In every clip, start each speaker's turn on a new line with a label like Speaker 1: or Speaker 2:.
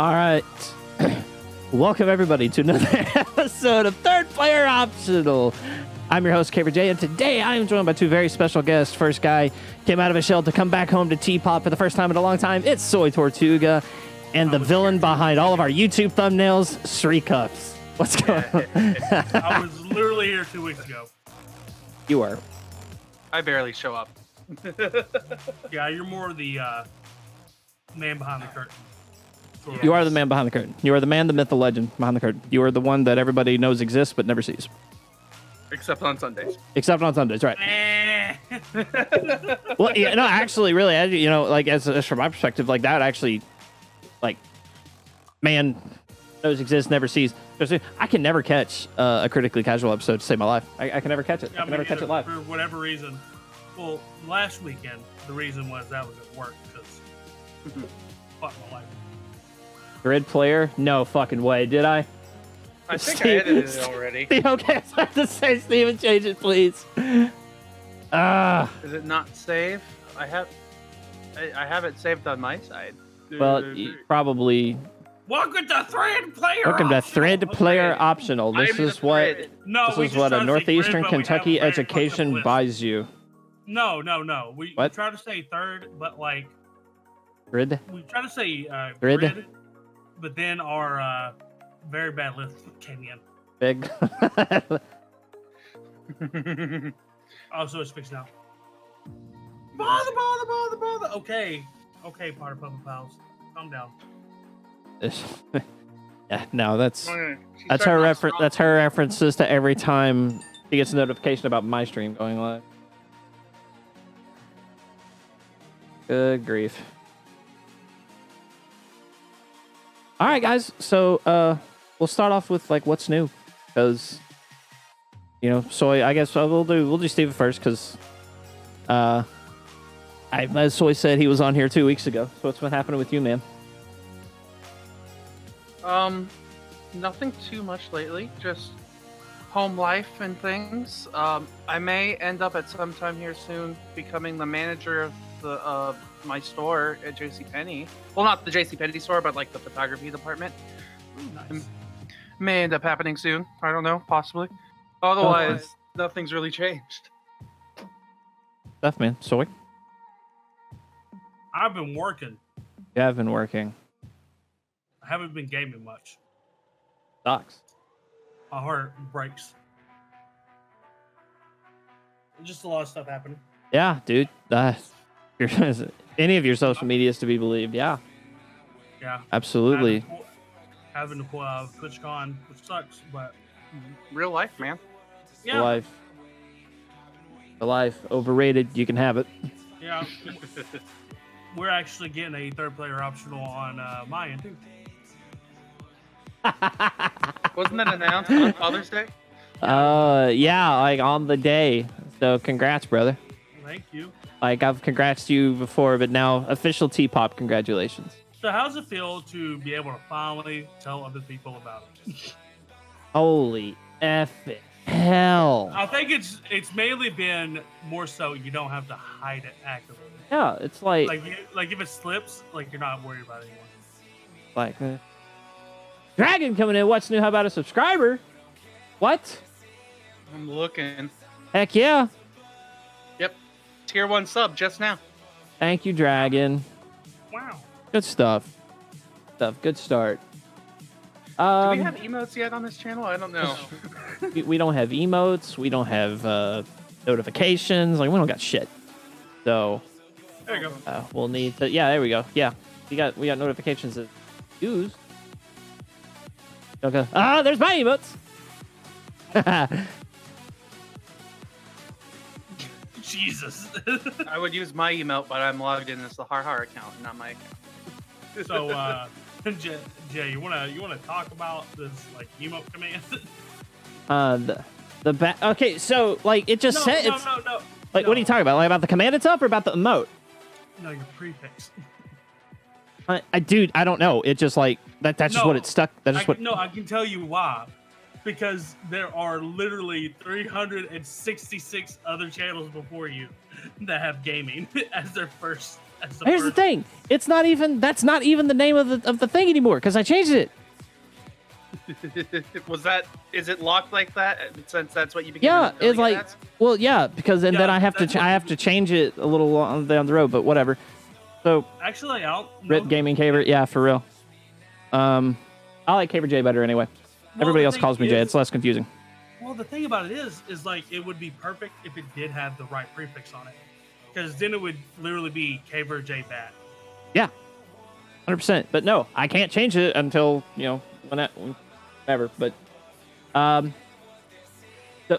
Speaker 1: All right. Welcome, everybody, to another episode of Third Player Optional. I'm your host, CaverJay, and today I am joined by two very special guests. First guy came out of his shell to come back home to Tpop for the first time in a long time. It's SoyTortuga, and the villain behind all of our YouTube thumbnails, Srekcuf5. What's going on?
Speaker 2: I was literally here 2 weeks ago.
Speaker 1: You were.
Speaker 3: I barely show up.
Speaker 2: Yeah, you're more the man behind the curtain.
Speaker 1: You are the man behind the curtain. You are the man, the myth, the legend behind the curtain. You are the one that everybody knows exists but never sees.
Speaker 3: Except on Sundays.
Speaker 1: Except on Sundays, right? Well, yeah, no, actually, really, you know, like as from my perspective, like that actually, like, man knows exists, never sees. I can never catch a critically casual episode to save my life. I can never catch it.
Speaker 2: Yeah,
Speaker 1: I can never catch it live.
Speaker 2: For whatever reason. Well, last weekend, the reason was that was at work because fuck my life.
Speaker 1: Grid player? No fucking way. Did I?
Speaker 3: I think I edited it already.
Speaker 1: Okay, I have to say, Steven, change it, please.
Speaker 3: Is it not save? I have it saved on my side.
Speaker 1: Well, probably.
Speaker 2: Welcome to Thread Player.
Speaker 1: Welcome to
Speaker 2: Optional.
Speaker 1: Thread Player Optional. This is what.
Speaker 2: No,
Speaker 1: this
Speaker 2: we
Speaker 1: is
Speaker 2: just
Speaker 1: what
Speaker 2: try
Speaker 1: a
Speaker 2: to say
Speaker 1: Northeastern
Speaker 2: grid, but we
Speaker 1: Kentucky
Speaker 2: have a very fucked up
Speaker 1: education
Speaker 2: list.
Speaker 1: buys you.
Speaker 2: No. We
Speaker 1: What?
Speaker 2: try to say third, but like
Speaker 1: Grid.
Speaker 2: we try to say
Speaker 1: Grid?
Speaker 2: grid, but then our very bad list came in.
Speaker 1: Big.
Speaker 2: Oh, so it's fixed now. Bother. Okay, Potter Puppet Pals, calm down.
Speaker 1: Yeah, no, that's
Speaker 3: She's
Speaker 1: her
Speaker 3: starting off
Speaker 1: reference.
Speaker 3: strong.
Speaker 1: That's her references to every time she gets a notification about my stream going live. Good grief. All right, guys. So we'll start off with like what's new, because you know, Soy. I guess we'll do Steven first, because as Soy said, he was on here 2 weeks ago. So what's been happening with you, man?
Speaker 3: Nothing too much lately. Just home life and things. I may end up at some time here soon becoming the manager of the my store at JCPenney. Well, not the JCPenney store, but like the photography department.
Speaker 2: Nice.
Speaker 3: May end up happening soon. I don't know, possibly. Otherwise, nothing's really changed.
Speaker 1: Stuff, man. Soy.
Speaker 2: I've been working.
Speaker 1: Yeah, I've been working.
Speaker 2: I haven't been gaming much.
Speaker 1: Sucks.
Speaker 2: My heart breaks. Just a lot of stuff happening.
Speaker 1: Yeah, dude. Any of your social medias to be believed. Yeah,
Speaker 2: Yeah.
Speaker 1: absolutely.
Speaker 2: Having to pull out of TwitchCon, which sucks, but
Speaker 3: Real life, man.
Speaker 2: yeah.
Speaker 1: The life. Overrated. You can have it.
Speaker 2: Yeah. We're actually getting a third player optional on my end too.
Speaker 3: Wasn't that announced on Father's Day?
Speaker 1: Yeah, like on the day. So congrats, brother.
Speaker 2: Thank you.
Speaker 1: Like I've congrats to you before, but now official Tpop congratulations.
Speaker 2: So how's it feel to be able to finally tell other people about it?
Speaker 1: Holy effing hell.
Speaker 2: I think it's mainly been more so you don't have to hide it actively.
Speaker 1: Yeah, it's like
Speaker 2: Like if it slips, like you're not worried about it anymore.
Speaker 1: Dragon coming in. What's new? How about a subscriber? What?
Speaker 3: I'm looking.
Speaker 1: Heck yeah.
Speaker 3: Yep. Tier 1 sub just now.
Speaker 1: Thank you, Dragon.
Speaker 2: Wow.
Speaker 1: Good stuff. Good start.
Speaker 3: Do we have emotes yet on this channel? I don't know.
Speaker 1: we don't have emotes. We don't have notifications. Like we don't got shit. So
Speaker 2: There you go.
Speaker 1: we'll need to. Yeah, there we go. Yeah, we got notifications that use. Okay. There's my emotes.
Speaker 2: Jesus.
Speaker 3: I would use my emote, but I'm logged in as the Har account, not my account.
Speaker 2: So Jay, you wanna talk about this like emote command?
Speaker 1: Okay, so like it just said it's
Speaker 2: No.
Speaker 1: like what are you talking about? Like about the command itself or about the emote?
Speaker 2: No, your prefix.
Speaker 1: Dude, I don't know. It just like that's just what it stuck. That's just what.
Speaker 2: No, I can tell you why. Because there are literally 366 other channels before you that have gaming as their first
Speaker 1: Here's the thing. It's not even. That's not even the name of the thing anymore because I changed it.
Speaker 3: Is it locked like that since that's what you became?
Speaker 1: Yeah, it's like.
Speaker 3: as?
Speaker 1: Well, yeah, because then I have
Speaker 2: that's
Speaker 1: to I have to change it a little down the road, but whatever. So
Speaker 2: Actually, I don't
Speaker 1: Rip Gaming Caver, yeah, for real. I like CaverJay better anyway. Everybody else calls me Jay. It's less confusing.
Speaker 2: Well, the thing about it is like it would be perfect if it did have the right prefix on it, because then it would literally be CaverJay Bat.
Speaker 1: Yeah, 100%. But no, I can't change it until whenever. But so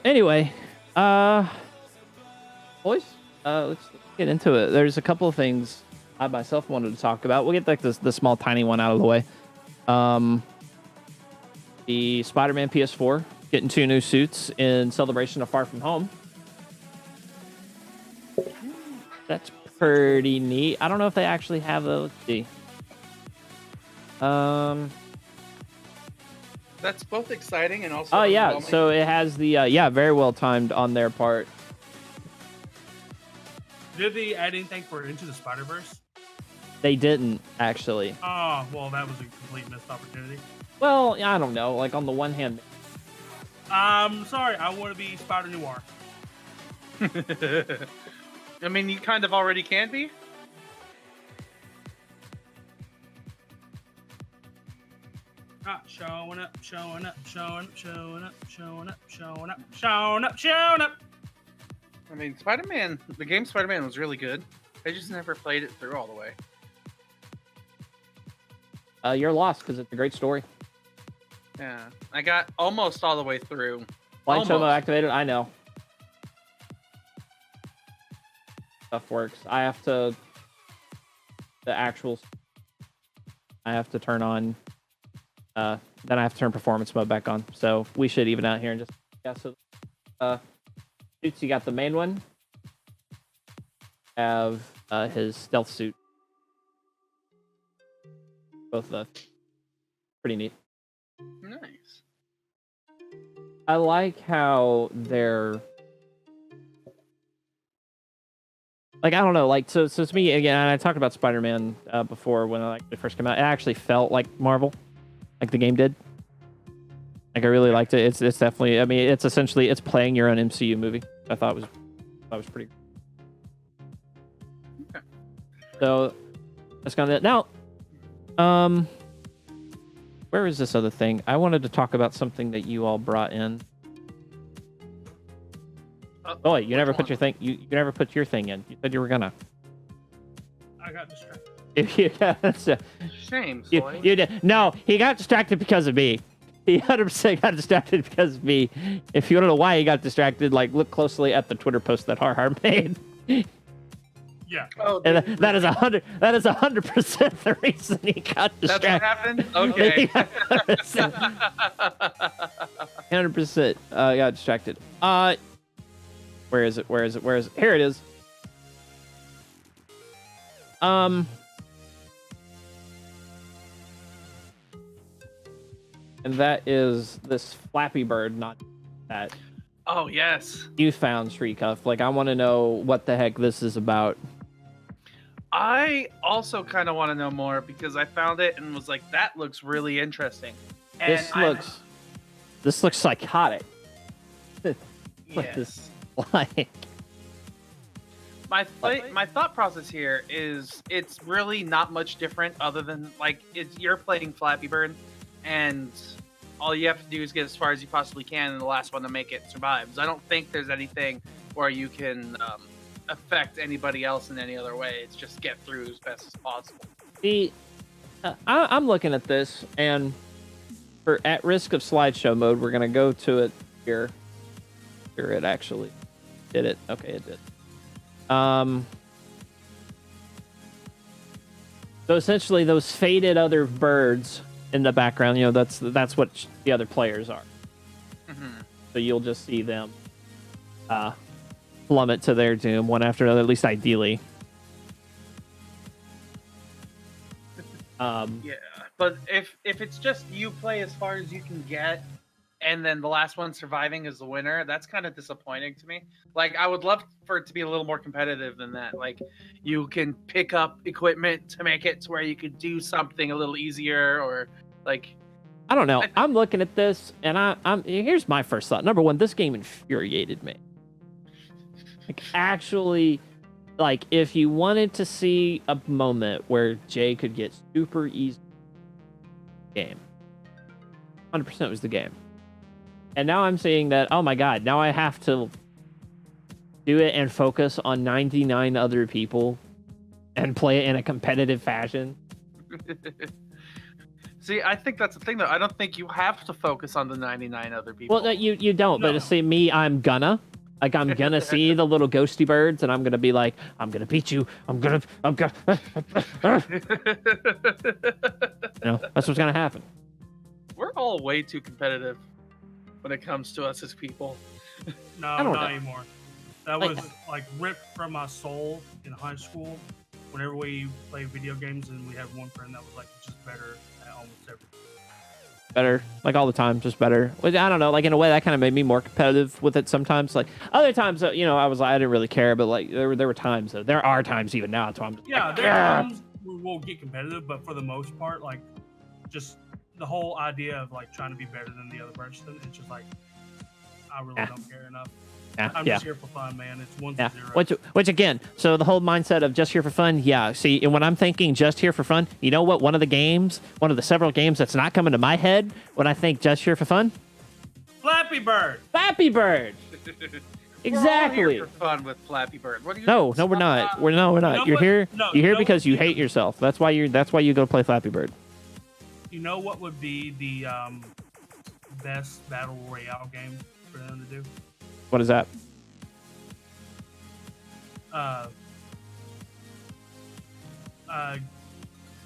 Speaker 1: anyway, boys, let's get into it. There's a couple of things I myself wanted to talk about. We'll get like the small tiny one out of the way. The Spider-Man PS4 getting 2 new suits in celebration of Far From Home. That's pretty neat. I don't know if they actually have a. Let's see.
Speaker 3: That's both exciting and also.
Speaker 1: Oh yeah, so it has the very well timed on their part.
Speaker 2: Did they add anything for Into the Spider-Verse?
Speaker 1: They didn't actually.
Speaker 2: Oh, well, that was a complete missed opportunity.
Speaker 1: Well, I don't know. Like on the one hand,
Speaker 2: Sorry, I want to be Spider Noir.
Speaker 3: I mean, you kind of already can be.
Speaker 2: Showing up, showing up, showing up, showing up, showing up, showing up, showing up, showing up.
Speaker 3: I mean, Spider-Man, the game Spider-Man was really good. I just never played it through all the way.
Speaker 1: you're lost because it's a great story.
Speaker 3: Yeah, I got almost all the way through.
Speaker 1: Slideshow mode activated. I know. Stuff works. I have to. The actual. I have to turn on. Then I have to turn performance mode back on. So we should even out here and just. Yeah. So. Suits. You got the main one. Have his stealth suit. Both of those. Pretty neat.
Speaker 3: Nice.
Speaker 1: I like how they're like, I don't know, like so to me again, and I talked about Spider-Man before when it first came out. It actually felt like Marvel, like the game did. Like I really liked it. It's definitely. I mean, it's essentially it's playing your own MCU movie. I thought was pretty.
Speaker 3: Okay.
Speaker 1: So that's kind of it. Now, where is this other thing? I wanted to talk about something that you all brought in. Oh wait, you never put your thing. You never put your thing in. You said you were gonna.
Speaker 2: I got distracted.
Speaker 3: Shame.
Speaker 1: You did. No, he got distracted because of me. He 100% got distracted because of me. If you want to know why he got distracted, like look closely at the Twitter post that Har made.
Speaker 2: Yeah.
Speaker 3: Oh,
Speaker 1: And that is 100%. That is 100% the reason he got distracted.
Speaker 3: That's what happened. Okay.
Speaker 1: 100% got distracted. Where is it? Here it is. And that is this Flappy Bird, not that.
Speaker 3: Oh yes.
Speaker 1: You found Srekcuf. Like I want to know what the heck this is about.
Speaker 3: I also kind of want to know more because I found it and was like, that looks really interesting. And
Speaker 1: This looks psychotic. What
Speaker 3: Yes.
Speaker 1: like?
Speaker 3: My thought process here is it's really not much different other than like you're playing Flappy Bird and all you have to do is get as far as you possibly can and the last one to make it survives. I don't think there's anything where you can affect anybody else in any other way. It's just get through as best as possible.
Speaker 1: I'm looking at this, and for at risk of slideshow mode, we're gonna go to it here. Here it actually did it. Okay, it did. So essentially, those faded other birds in the background, you know, that's what the other players are.
Speaker 3: Mm-hmm.
Speaker 1: So you'll just see them plummet to their doom one after another, at least ideally.
Speaker 3: Yeah, but if it's just you play as far as you can get, and then the last one surviving is the winner. That's kind of disappointing to me. Like, I would love for it to be a little more competitive than that. Like, you can pick up equipment to make it to where you could do something a little easier, or like,
Speaker 1: I don't know. I'm looking at this, and I'm here's my first thought. Number one, this game infuriated me. Like, actually, like, if you wanted to see a moment where Jay could get super easy game, 100% was the game. And now I'm seeing that, oh my god, now I have to do it and focus on 99 other people and play it in a competitive fashion.
Speaker 3: See, I think that's the thing, though. I don't think you have to focus on the 99 other people.
Speaker 1: Well, no, you don't,
Speaker 2: No.
Speaker 1: but see, me, I'm gonna see the little ghosty birds, and I'm gonna be like, I'm gonna beat you. I'm gonna. That's what's gonna happen.
Speaker 3: We're all way too competitive when it comes to us as people.
Speaker 2: No,
Speaker 1: don't
Speaker 2: not
Speaker 1: know.
Speaker 2: anymore. That
Speaker 1: Like-
Speaker 2: was like ripped from my soul in high school. Whenever we played video games, and we had one friend that was like just better at almost everything.
Speaker 1: Better, like all the time, just better. Well, I don't know, like in a way that kind of made me more competitive with it sometimes. Like other times, I was like, I didn't really care, but like there were times, though. There are times even now, so I'm just
Speaker 2: Yeah,
Speaker 1: like,
Speaker 2: there are times we will get competitive, but for the most part, like just the whole idea of like trying to be better than the other person, it's just like I really don't care enough. I'm
Speaker 1: yeah.
Speaker 2: just here for fun, man. It's 1
Speaker 1: Yeah,
Speaker 2: to 0.
Speaker 1: which again, so the whole mindset of just here for fun, yeah. See, and when I'm thinking just here for fun, you know what? One of the several games that's not coming to my head when I think just here for fun,
Speaker 2: Flappy Bird.
Speaker 1: Flappy Bird.
Speaker 3: We're all
Speaker 1: Exactly.
Speaker 3: here for fun with Flappy Bird. What are you?
Speaker 1: No, we're not. We're not.
Speaker 2: know
Speaker 1: You're
Speaker 2: what?
Speaker 1: here.
Speaker 2: No,
Speaker 1: You're
Speaker 2: you
Speaker 1: here
Speaker 2: know
Speaker 1: because
Speaker 2: what?
Speaker 1: you hate yourself. That's why you go play Flappy Bird.
Speaker 2: You know what would be the best battle royale game for them to do?
Speaker 1: What is that?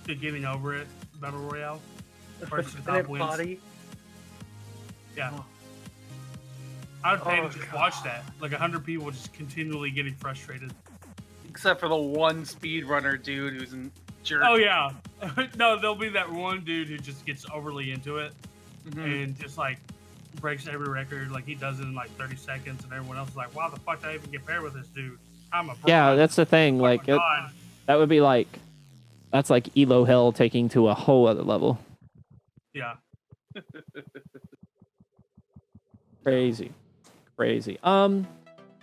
Speaker 2: The Getting Over It battle royale. First to the
Speaker 3: Infinite
Speaker 2: top wins.
Speaker 3: Body.
Speaker 2: Yeah.
Speaker 3: Oh.
Speaker 2: I'd pay
Speaker 3: Oh,
Speaker 2: to just
Speaker 3: God.
Speaker 2: watch that. Like 100 people just continually getting frustrated.
Speaker 3: Except for the one speedrunner dude who's a jerk.
Speaker 2: Oh yeah. No, there'll be that one dude who just gets overly into it
Speaker 3: Mhm.
Speaker 2: and just like breaks every record. Like he does it in like 30 seconds, and everyone else is like, "Wow, the fuck did I even get paired with this dude?" I'm a pro.
Speaker 1: Yeah, that's the thing.
Speaker 2: Oh
Speaker 1: Like
Speaker 2: my God.
Speaker 1: that would be like that's like Elo Hell taking to a whole other level.
Speaker 2: Yeah.
Speaker 1: Crazy. So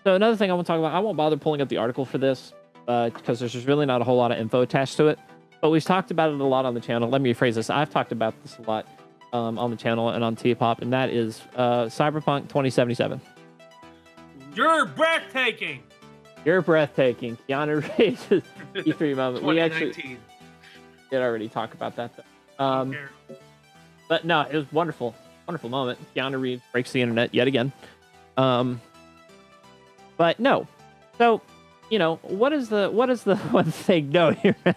Speaker 1: another thing I want to talk about, I won't bother pulling up the article for this because there's just really not a whole lot of info attached to it. But we've talked about it a lot on the channel. Let me rephrase this. I've talked about this a lot on the channel and on Tpop, and that is Cyberpunk 2077.
Speaker 2: You're breathtaking.
Speaker 1: You're breathtaking. Keanu Reeves' E3 moment. We actually
Speaker 3: 2019.
Speaker 1: did already talk about that, though.
Speaker 2: I don't care.
Speaker 1: But no, it was wonderful. Wonderful moment. Keanu Reeves breaks the internet yet again. But no. So, what is the one thing? No, you're right.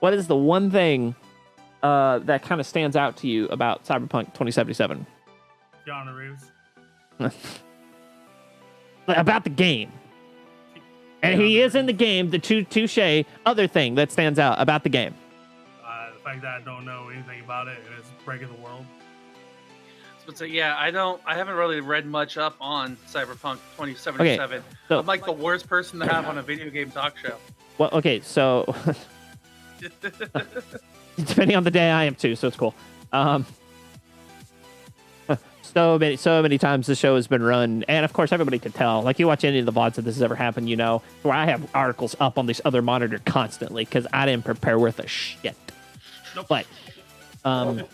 Speaker 1: What is the one thing that kind of stands out to you about Cyberpunk 2077?
Speaker 2: Keanu Reeves.
Speaker 1: About the game. And he is in the game, the touche other thing that stands out about the game.
Speaker 2: The fact that I don't know anything about it and it's breaking the world.
Speaker 3: So yeah, I haven't really read much up on Cyberpunk 2077.
Speaker 1: Okay, so-
Speaker 3: I'm like the worst person to have on a video game talk show.
Speaker 1: Well, okay, so depending on the day, I am too, so it's cool. So many times the show has been run, and of course everybody can tell. Like you watch any of the VODs that this has ever happened, where I have articles up on this other monitor constantly because I didn't prepare worth a shit.
Speaker 2: Nope.
Speaker 1: But I'll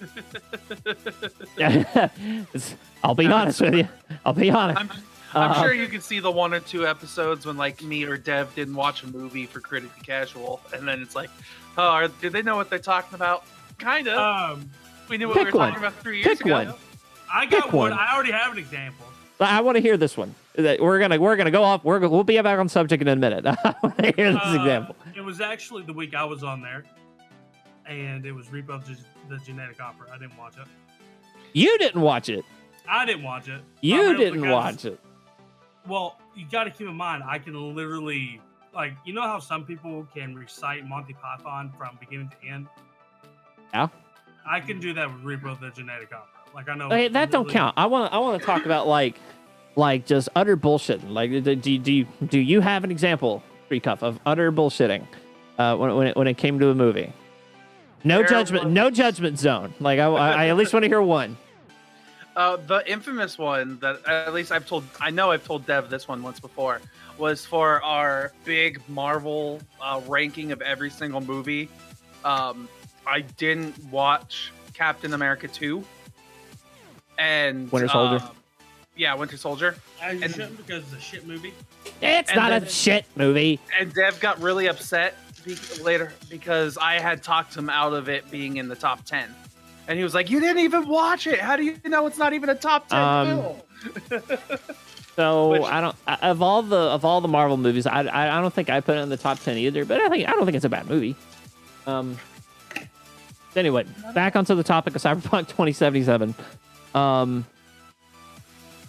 Speaker 1: be honest with you. I'll be honest.
Speaker 3: I'm sure you can see the 1 or 2 episodes when like me or Dev didn't watch a movie for Critically Casual, and then it's like, oh, do they know what they're talking about? Kind of. We knew what we were
Speaker 1: pick one.
Speaker 3: talking about 3 years
Speaker 1: Pick
Speaker 3: ago.
Speaker 1: one.
Speaker 2: I got
Speaker 1: Pick
Speaker 2: one.
Speaker 1: one.
Speaker 2: I already have an example.
Speaker 1: I want to hear this one. We're gonna go off. We'll be back on subject in a minute. I want to hear this example.
Speaker 2: It was actually the week I was on there, and it was Repo the Genetic Opera. I didn't watch it.
Speaker 1: You didn't watch it.
Speaker 2: I didn't watch it.
Speaker 1: You
Speaker 2: Primarily
Speaker 1: didn't
Speaker 2: because-
Speaker 1: watch it.
Speaker 2: Well, you got to keep in mind, I can literally, like, you know how some people can recite Monty Python from beginning to end?
Speaker 1: Yeah.
Speaker 2: I can do that with Repo the Genetic Opera. Like I know.
Speaker 1: Okay, that don't
Speaker 2: literally-
Speaker 1: count. I want to talk about like just utter bullshitting. Like, do you have an example, Srekcuf, of utter bullshitting when it came to a movie? No judgment zone. Like I at least want to hear one.
Speaker 3: The infamous one that at least I've told Dev this one once before was for our big Marvel ranking of every single movie. I didn't watch Captain America 2 and
Speaker 1: Winter Soldier.
Speaker 3: Yeah, Winter Soldier.
Speaker 2: And you shouldn't because it's a shit movie.
Speaker 1: It's not a shit movie.
Speaker 3: And Dev got really upset later because I had talked him out of it being in the top 10. And he was like, "You didn't even watch it. How do you know it's not even a top 10 film?"
Speaker 1: So I don't of all the Marvel movies, I don't think I put it in the top 10 either. But I don't think it's a bad movie. Anyway, back onto the topic of Cyberpunk 2077.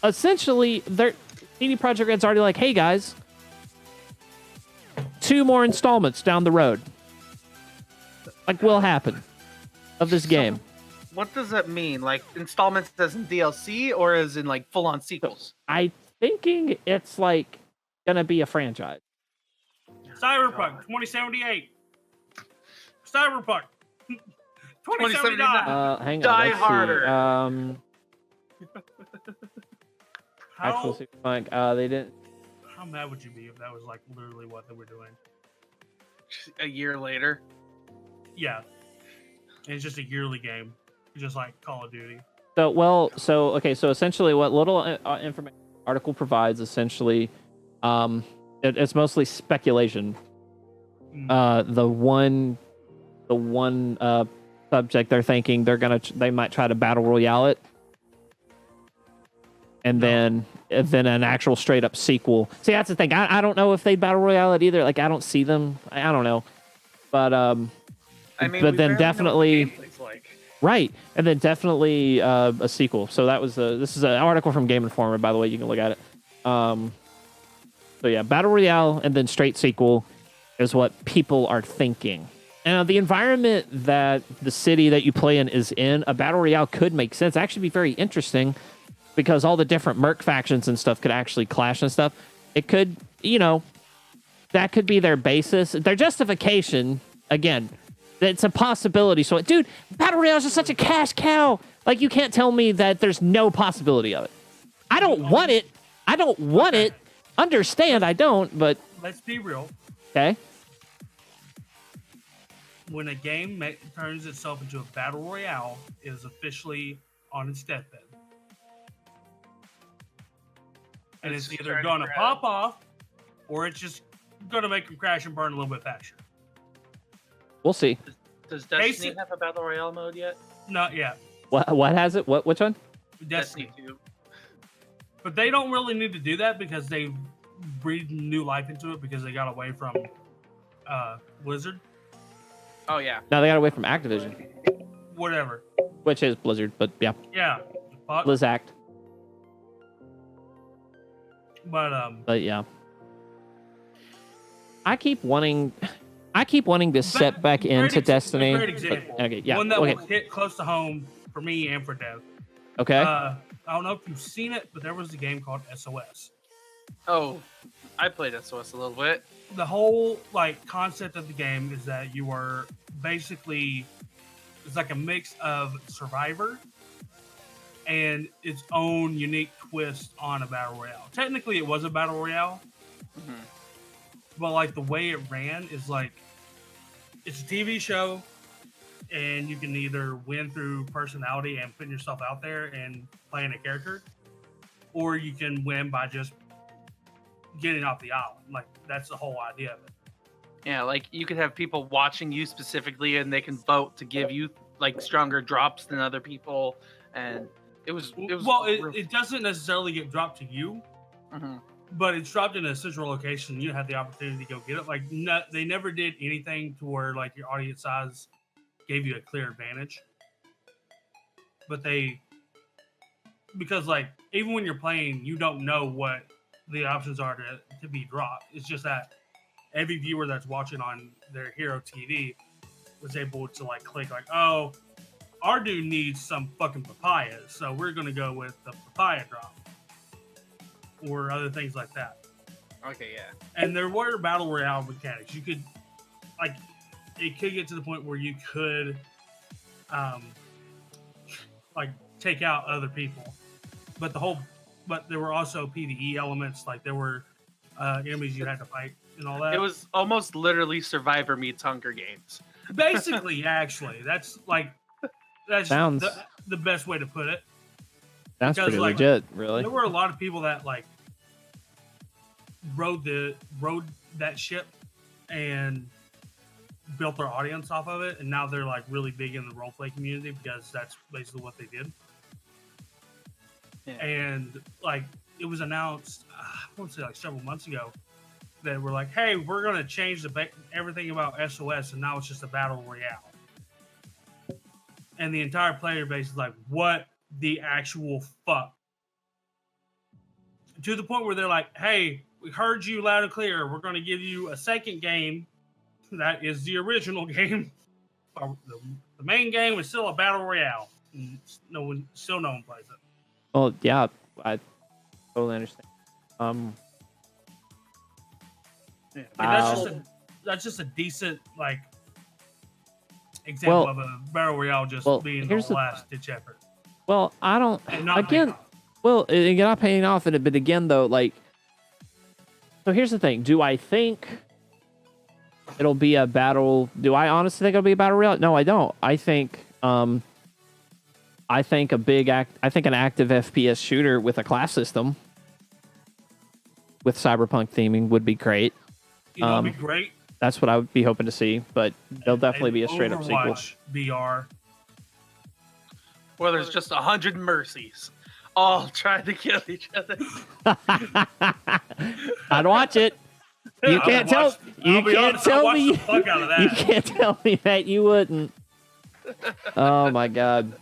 Speaker 1: Essentially, CD Projekt Red's already like, "Hey guys, 2 more installments down the road, like, will happen of this game."
Speaker 3: What does that mean? Like installments as in DLC or as in like full on sequels?
Speaker 1: I thinking it's like gonna be a franchise.
Speaker 2: Cyberpunk 2078. Cyberpunk 2079.
Speaker 1: Hang on.
Speaker 3: Die
Speaker 1: let's see.
Speaker 3: harder.
Speaker 1: Actual Cyberpunk. They didn't.
Speaker 2: How mad would you be if that was like literally what they were doing?
Speaker 3: A year later.
Speaker 2: Yeah, and it's just a yearly game, just like Call of Duty.
Speaker 1: So essentially, what little information the article provides, essentially, it's mostly speculation. The one subject they're thinking they might try to battle royale it, and then an actual straight up sequel. See, that's the thing. I don't know if they'd battle royale it either. Like, I don't see them. I don't know, but
Speaker 3: I mean,
Speaker 1: but
Speaker 3: we
Speaker 1: then
Speaker 3: barely know what the
Speaker 1: definitely.
Speaker 3: gameplay's like.
Speaker 1: Right, and then definitely a sequel. So that was this is an article from Game Informer, by the way. You can look at it. So yeah, battle royale and then straight sequel is what people are thinking. Now, the environment that the city that you play in is in, a battle royale could make sense. Actually, be very interesting because all the different merc factions and stuff could actually clash and stuff. It could, that could be their basis, their justification. Again, it's a possibility. So, dude, battle royale is just such a cash cow. Like, you can't tell me that there's no possibility of it. I don't want it. Understand, I don't, but...
Speaker 2: Let's be real.
Speaker 1: Okay.
Speaker 2: When a game turns itself into a battle royale, it is officially on its deathbed. And it's either going to pop off, or it's just going to make them crash and burn a little bit faster.
Speaker 1: We'll see.
Speaker 3: Does Destiny have a battle royale mode yet?
Speaker 2: Not yet.
Speaker 1: What has it? Which one?
Speaker 2: Destiny
Speaker 3: 2.
Speaker 2: But they don't really need to do that because they breathed new life into it because they got away from Blizzard.
Speaker 3: Oh yeah.
Speaker 1: No, they got away from Activision,
Speaker 2: Whatever.
Speaker 1: which is Blizzard, but yeah,
Speaker 2: Yeah.
Speaker 1: Blizzact.
Speaker 2: But
Speaker 1: yeah, I keep wanting to step back into Destiny.
Speaker 2: Great example.
Speaker 1: Okay, yeah.
Speaker 2: One that
Speaker 1: Okay.
Speaker 2: will hit close to home for me and for Dev.
Speaker 1: Okay.
Speaker 2: I don't know if you've seen it, but there was a game called SOS.
Speaker 3: Oh, I played SOS a little bit.
Speaker 2: The whole concept of the game is that you are basically, it's like a mix of Survivor and its own unique twist on a battle royale. Technically, it was a battle royale, but the way it ran is it's a TV show, and you can either win through personality and putting yourself out there and playing a character, or you can win by just getting off the island. That's the whole idea of it.
Speaker 3: Yeah, you could have people watching you specifically, and they can vote to give you stronger drops than other people, and it was
Speaker 2: well. It doesn't necessarily get dropped to you, but it's dropped in a central location. You have the opportunity to go get it. They never did anything to where your audience size gave you a clear advantage. But because even when you're playing, you don't know what the options are to be dropped. It's just that every viewer that's watching on their Hero TV was able to click oh, our dude needs some fucking papayas, so we're gonna go with the papaya drop or other things like that.
Speaker 3: Okay, yeah.
Speaker 2: And there were battle royale mechanics. You could, like, it could get to the point where you could, like, take out other people. But there were also PvE elements. Like, there were enemies you had to fight and all that.
Speaker 3: It was almost literally Survivor meets Hunger Games.
Speaker 2: Basically, actually, that's
Speaker 1: Sounds
Speaker 2: the best way to put it.
Speaker 1: That's
Speaker 2: Because,
Speaker 1: pretty
Speaker 2: like,
Speaker 1: legit, really.
Speaker 2: There were a lot of people that like rode that ship and built their audience off of it, and now they're like really big in the roleplay community because that's basically what they did.
Speaker 3: Yeah.
Speaker 2: And like it was announced, I want to say like several months ago, that we're like, hey, we're gonna change everything about SOS, and now it's just a battle royale. And the entire player base is like, what the actual fuck? To the point where they're like, hey, we heard you loud and clear. We're going to give you a second game that is the original game. The main game is still a battle royale. No one plays it.
Speaker 1: Well, yeah, I totally understand.
Speaker 2: Yeah, I mean, that's just a decent like example of a battle royale just being the last ditch effort.
Speaker 1: Well, I don't.
Speaker 2: And not
Speaker 1: Again, well, you're not paying off in it, but again, though, like, so here's the thing: do I think it'll be a battle? Do I honestly think it'll be a battle royale? No, I don't. I think an active FPS shooter with a class system with Cyberpunk theming would be great.
Speaker 2: It'd be great.
Speaker 1: That's what I would be hoping to see, but there'll definitely be a straight up sequel.
Speaker 2: VR.
Speaker 3: Where there's just 100 mercies, all trying to kill each other.
Speaker 1: I'd watch it. You can't tell me. You can't tell me that you wouldn't. Oh my god.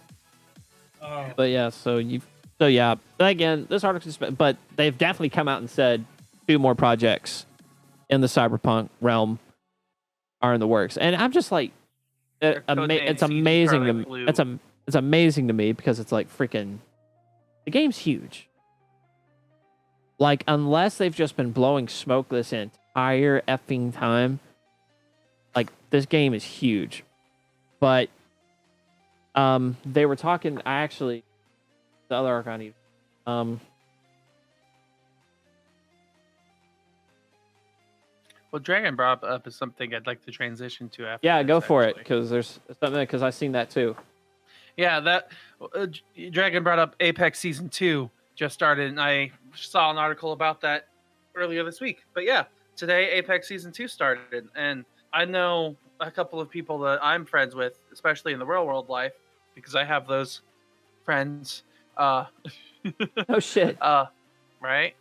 Speaker 1: But yeah, so yeah. Again, this article, but they've definitely come out and said 2 more projects in the Cyberpunk realm are in the works, and I'm just like, it's amazing to me. It's amazing to me because it's like freaking, the game's huge. Like, unless they've just been blowing smoke this entire effing time, like, this game is huge. But they were talking. The other arc
Speaker 3: Well, Dragon brought up is something I'd like to transition to after.
Speaker 1: Yeah, go for it, because there's something, because I've seen that too.
Speaker 3: Yeah, that Dragon brought up Apex Season 2 just started, and I saw an article about that earlier this week. But yeah, today Apex Season 2 started, and I know a couple of people that I'm friends with, especially in the real world life, because I have those friends.
Speaker 1: Oh shit.
Speaker 3: Right?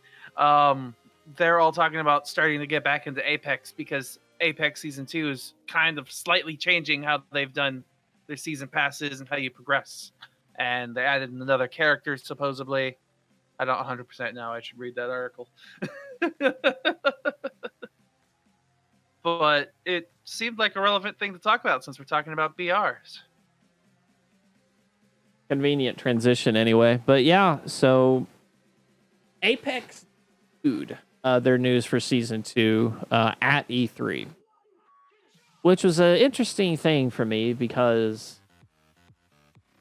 Speaker 3: They're all talking about starting to get back into Apex because Apex Season 2 is kind of slightly changing how they've done their season passes and how you progress. And they added another character, supposedly. I don't 100% know. I should read that article. But it seemed like a relevant thing to talk about since we're talking about BRs.
Speaker 1: Convenient transition anyway. But yeah, so Apex Food. Their news for Season 2 at E3. Which was an interesting thing for me because,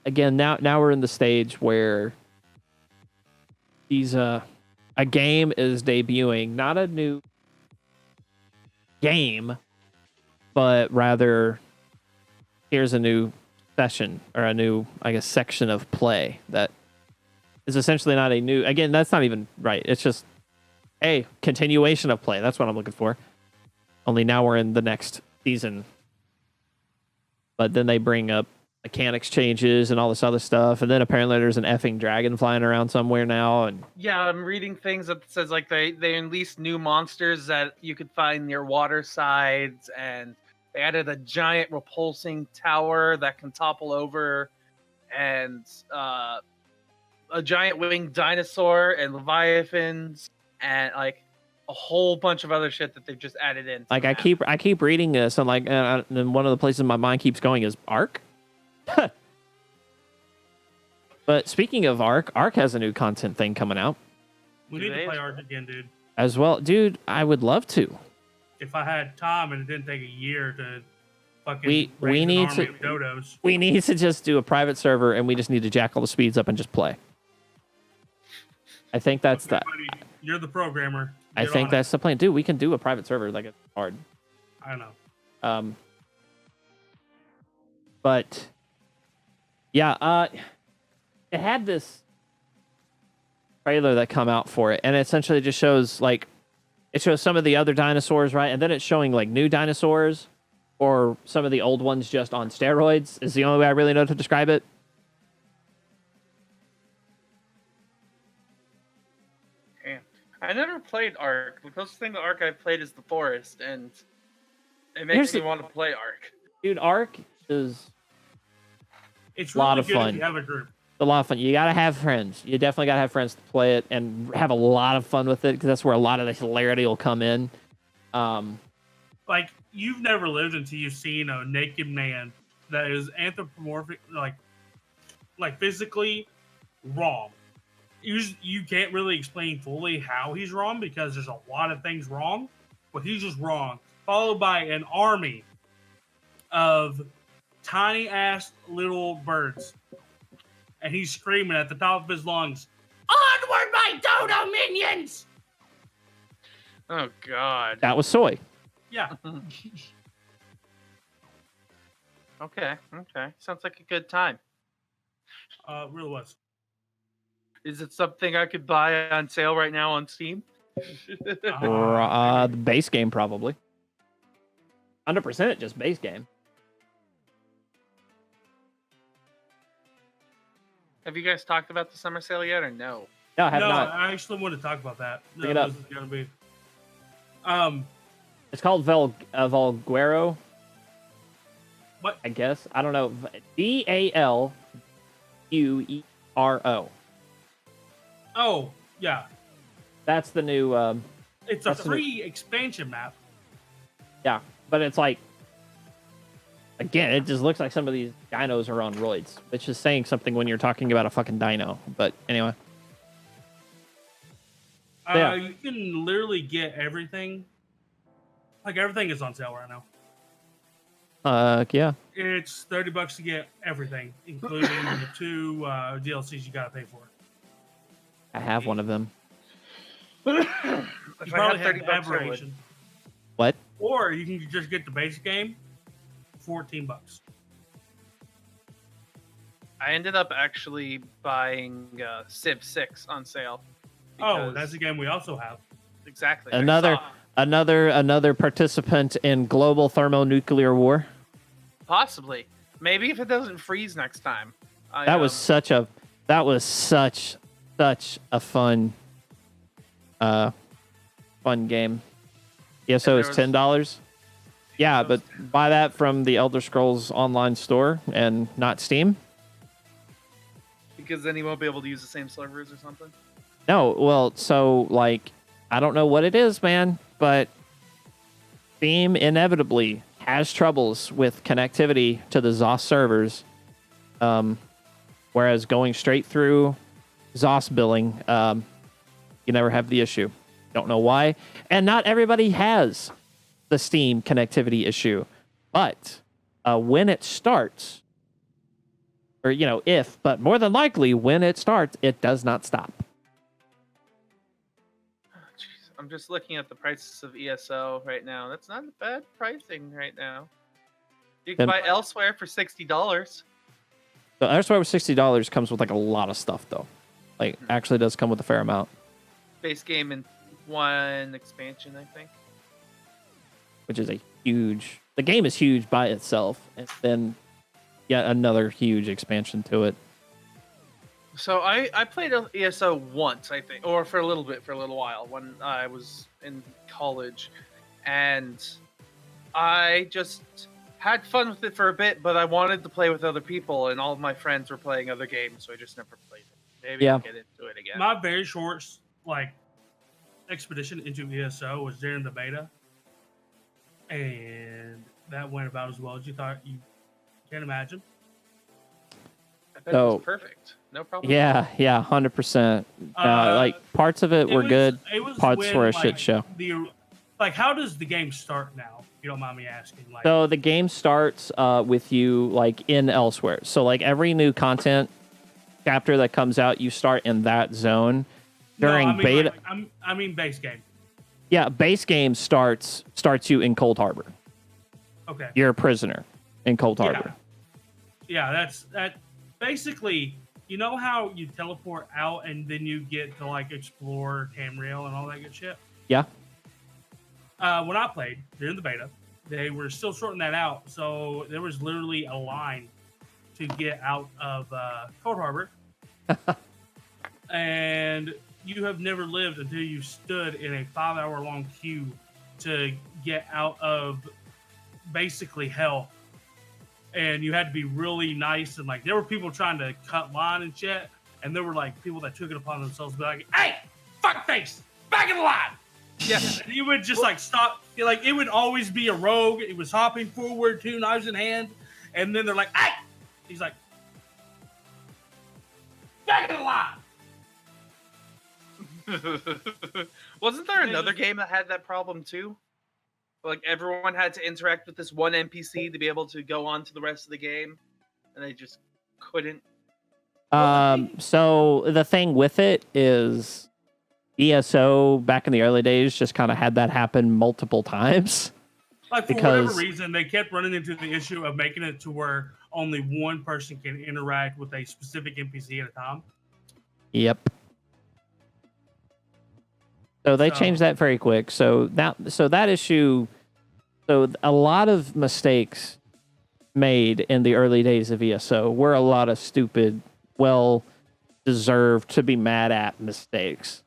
Speaker 1: again, now we're in the stage where a game is debuting, not a new game, but rather here's a new session or a new, I guess, section of play that is essentially not a new. Again, that's not even right. It's just a continuation of play. That's what I'm looking for. Only now we're in the next season. But then they bring up mechanics changes and all this other stuff, and then apparently there's an effing dragon flying around somewhere now. And
Speaker 3: yeah, I'm reading things that says like they released new monsters that you could find near water sides, and they added a giant repulsing tower that can topple over, and a giant winged dinosaur and leviathans, and like a whole bunch of other shit that they've just added in.
Speaker 1: Like I keep reading this, and like, and one of the places my mind keeps going is Ark. But speaking of Ark, Ark has a new content thing coming out
Speaker 2: We need to play Ark again, dude.
Speaker 1: as well. Dude, I would love to.
Speaker 2: If I had time and it didn't take a year to fucking
Speaker 1: We
Speaker 2: raise an
Speaker 1: need
Speaker 2: army
Speaker 1: to-
Speaker 2: of dodos.
Speaker 1: We need to just do a private server, and we just need to jack all the speeds up and just play. I think that's
Speaker 2: Okay,
Speaker 1: that.
Speaker 2: buddy, you're the programmer.
Speaker 1: I
Speaker 2: Get
Speaker 1: think
Speaker 2: on it.
Speaker 1: that's the plan. Dude, we can do a private server. Like, it's hard.
Speaker 2: I know.
Speaker 1: But yeah, it had this trailer that come out for it, and it essentially just shows like it shows some of the other dinosaurs, right? And then it's showing like new dinosaurs or some of the old ones just on steroids is the only way I really know to describe it.
Speaker 3: Damn. I never played Ark. The closest thing to Ark I've played is The Forest, and it makes me want to play Ark.
Speaker 1: Dude, Ark is
Speaker 2: It's
Speaker 1: Lot
Speaker 2: really
Speaker 1: of
Speaker 2: good
Speaker 1: fun.
Speaker 2: if you have a group.
Speaker 1: a lot of fun. You gotta have friends. You definitely gotta have friends to play it and have a lot of fun with it because that's where a lot of the hilarity will come in.
Speaker 2: Like, you've never lived until you've seen a naked man that is anthropomorphic, like physically wrong. You can't really explain fully how he's wrong because there's a lot of things wrong, but he's just wrong. Followed by an army of tiny ass little birds, and he's screaming at the top of his lungs, "Onward, my dodo minions!"
Speaker 3: Oh God.
Speaker 1: That was Soy.
Speaker 2: Yeah,
Speaker 3: Okay. Sounds like a good time.
Speaker 2: it really was.
Speaker 3: Is it something I could buy on sale right now on Steam?
Speaker 1: The base game probably. 100% just base game.
Speaker 3: Have you guys talked about the summer sale yet, or no?
Speaker 1: No, I have
Speaker 2: No,
Speaker 1: not.
Speaker 2: I actually want to talk about that.
Speaker 1: Bring it up.
Speaker 2: This is gonna be.
Speaker 1: It's called Valguero.
Speaker 2: What?
Speaker 1: I guess. I don't know. Valguero.
Speaker 2: Oh, yeah.
Speaker 1: That's the new.
Speaker 2: It's a
Speaker 1: That's the new-
Speaker 2: free expansion map.
Speaker 1: Yeah, but it's like. Again, it just looks like some of these dinos are on roids, which is saying something when you're talking about a fucking dino. But anyway. Yeah.
Speaker 2: You can literally get everything. Like, everything is on sale right now.
Speaker 1: Yeah.
Speaker 2: It's $30 to get everything, including the 2 DLCs you gotta pay for.
Speaker 1: I have one of them.
Speaker 2: You
Speaker 3: If I
Speaker 2: probably
Speaker 3: had
Speaker 2: have
Speaker 3: 30 bucks, I would.
Speaker 2: Aberration.
Speaker 1: What?
Speaker 2: Or you can just get the base game, $14.
Speaker 3: I ended up actually buying Civ 6 on sale.
Speaker 2: Oh,
Speaker 3: because-
Speaker 2: that's a game we also have.
Speaker 3: exactly. I
Speaker 1: Another
Speaker 3: saw-
Speaker 1: another participant in global thermonuclear war.
Speaker 3: Possibly. Maybe if it doesn't freeze next time.
Speaker 1: That was such a fun game. Yeah, so
Speaker 3: there
Speaker 1: it's
Speaker 3: was-
Speaker 1: $10. Yeah, but buy that from the Elder Scrolls Online store and not Steam.
Speaker 3: because then you won't be able to use the same servers or something.
Speaker 1: No, well, so like I don't know what it is, man, but Steam inevitably has troubles with connectivity to the ZOS servers. Whereas going straight through ZOS billing, you never have the issue. Don't know why. And not everybody has the Steam connectivity issue. But when it starts, or, but more than likely when it starts, it does not stop.
Speaker 3: Jeez, I'm just looking at the prices of ESO right now. That's not a bad pricing right now. You can
Speaker 1: Then-
Speaker 3: buy elsewhere for $60.
Speaker 1: So Elsewhere with $60 comes with like a lot of stuff, though. Like, actually does come with a fair amount,
Speaker 3: Base game and 1 expansion, I think.
Speaker 1: which is a huge. The game is huge by itself, and then yet another huge expansion to it.
Speaker 3: So I played ESO once, I think, or for a little while when I was in college, and I just had fun with it for a bit. But I wanted to play with other people, and all of my friends were playing other games, so I just never played it. Maybe
Speaker 1: Yeah.
Speaker 3: I'll get into it again.
Speaker 2: My very short, expedition into ESO was during the beta, and that went about as well as you thought. You can't imagine.
Speaker 3: That
Speaker 1: So
Speaker 3: was perfect. No problem.
Speaker 1: yeah, 100%. Like parts of it were good,
Speaker 2: It was
Speaker 1: parts
Speaker 2: when,
Speaker 1: were a
Speaker 2: like,
Speaker 1: shit show.
Speaker 2: How does the game start now? If you don't mind me asking. Like,
Speaker 1: So the game starts with you like in elsewhere. So like every new content chapter that comes out, you start in that zone. During beta,
Speaker 2: I mean base game.
Speaker 1: yeah, base game starts you in Cold Harbor.
Speaker 2: Okay.
Speaker 1: You're a prisoner in Cold Harbor.
Speaker 2: Yeah, that. Basically, you know how you teleport out and then you get to like explore Tamriel and all that good shit.
Speaker 1: Yeah.
Speaker 2: When I played during the beta, they were still sorting that out, so there was literally a line to get out of Cold Harbor, and you have never lived until you stood in a 5-hour long queue to get out of basically hell. And you had to be really nice, and like there were people trying to cut line and shit, and there were like people that took it upon themselves to be like, "Hey, fuckface, back in the line!" Yeah, and you would just like stop. Like it would always be a rogue. It was hopping forward, 2 knives in hand, and then they're like, "Hey!" He's like, "Back in the line!"
Speaker 3: Wasn't there another game that had that problem too? Like everyone had to interact with this one NPC to be able to go on to the rest of the game, and they just couldn't.
Speaker 1: So the thing with it is ESO back in the early days just kind of had that happen multiple times.
Speaker 2: Like for whatever reason, they kept running into the issue of making it to where only one person can interact with a specific NPC at a time.
Speaker 1: Yep. So they changed that very quick. So that issue, so a lot of mistakes made in the early days of ESO were a lot of stupid, well-deserved to be mad at mistakes.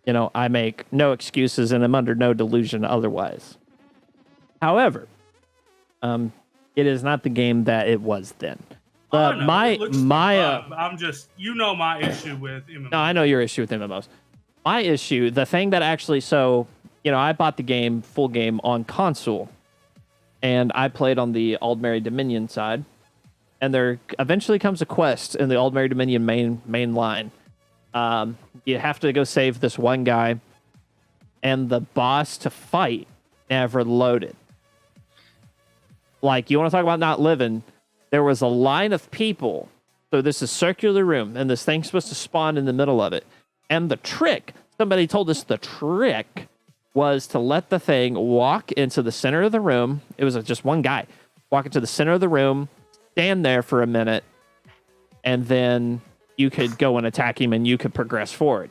Speaker 1: You know, I make no excuses and I'm under no delusion otherwise. However, it is not the game that it was then. But
Speaker 2: I'm just, my issue with MMOs.
Speaker 1: No, I know your issue with MMOs. My issue, the thing that actually, I bought the game, full game on console, and I played on the Aldmeri Dominion side, and there eventually comes a quest in the Aldmeri Dominion main line. You have to go save this one guy, and the boss to fight never loaded. Like, you want to talk about not living? There was a line of people. So this is a circular room, and this thing's supposed to spawn in the middle of it. And the trick, somebody told us the trick was to let the thing walk into the center of the room. It was just one guy. Walk into the center of the room, stand there for a minute, and then you could go and attack him and you could progress forward.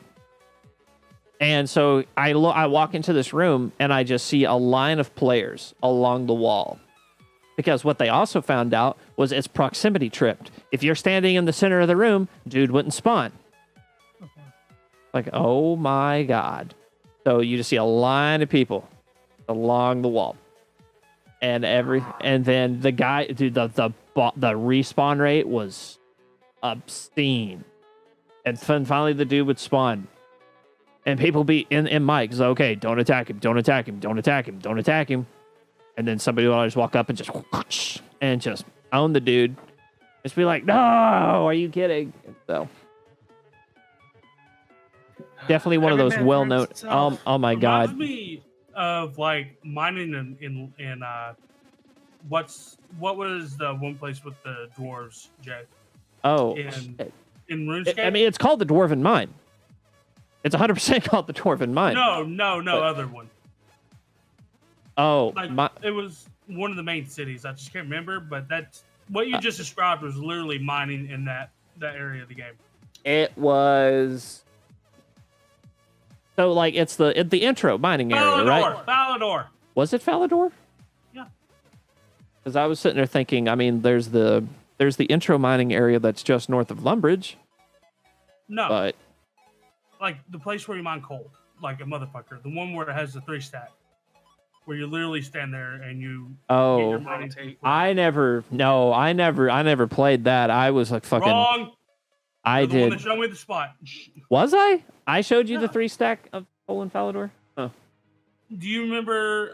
Speaker 1: And so I walk into this room and I just see a line of players along the wall. Because what they also found out was it's proximity tripped. If you're standing in the center of the room, dude wouldn't spawn. Like, oh my God. So you just see a line of people along the wall. And then the guy, dude, the respawn rate was obscene. And finally the dude would spawn. And people be in mics, okay, don't attack him, don't attack him, don't attack him, don't attack him. And then somebody will just walk up and just own the dude. Just be like, no, are you kidding? So definitely one of those well-known. Oh my God!
Speaker 2: Reminds me of like mining in what was the one place with the dwarves, Jay?
Speaker 1: Oh,
Speaker 2: in RuneScape.
Speaker 1: I mean, it's called the Dwarven Mine. It's 100% called the Dwarven Mine.
Speaker 2: No, other one.
Speaker 1: Oh,
Speaker 2: it was one of the main cities. I just can't remember, but that's what you just described was literally mining in that area of the game.
Speaker 1: It was. So, like, it's the intro mining area, right?
Speaker 2: Falador.
Speaker 1: Was it Falador?
Speaker 2: Yeah.
Speaker 1: Because I was sitting there thinking, I mean, there's the intro mining area that's just north of Lumbridge.
Speaker 2: No.
Speaker 1: But
Speaker 2: like the place where you mine coal, like a motherfucker. The one where it has the 3-stack. Where you literally stand there and you get your mining.
Speaker 1: I never played that. I was like fucking
Speaker 2: wrong.
Speaker 1: I did.
Speaker 2: The one that showed me the spot.
Speaker 1: Was I? I showed you the 3-stack of coal in Falador? Oh.
Speaker 2: Do you remember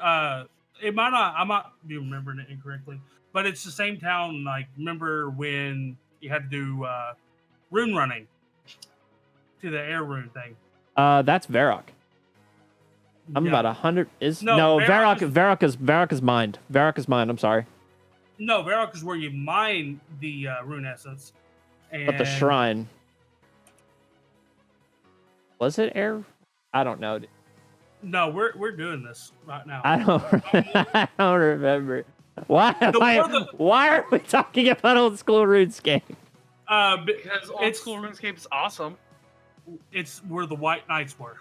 Speaker 2: it might not, I might be remembering it incorrectly, but it's the same town. Like, remember when you had to do rune running to the air rune thing.
Speaker 1: That's Varrock. I'm
Speaker 2: Yeah.
Speaker 1: about 100. Is
Speaker 2: No,
Speaker 1: Varrock.
Speaker 2: Varrock
Speaker 1: Varrock is mined. Varrock is mined. I'm sorry.
Speaker 2: No, Varrock is where you mine the rune essence. And
Speaker 1: But the shrine. Was it air? I don't know.
Speaker 2: No, we're doing this right now.
Speaker 1: I don't. I don't remember. Why are we talking about old school RuneScape?
Speaker 3: Because old school RuneScape is awesome.
Speaker 2: It's where the White Knights were.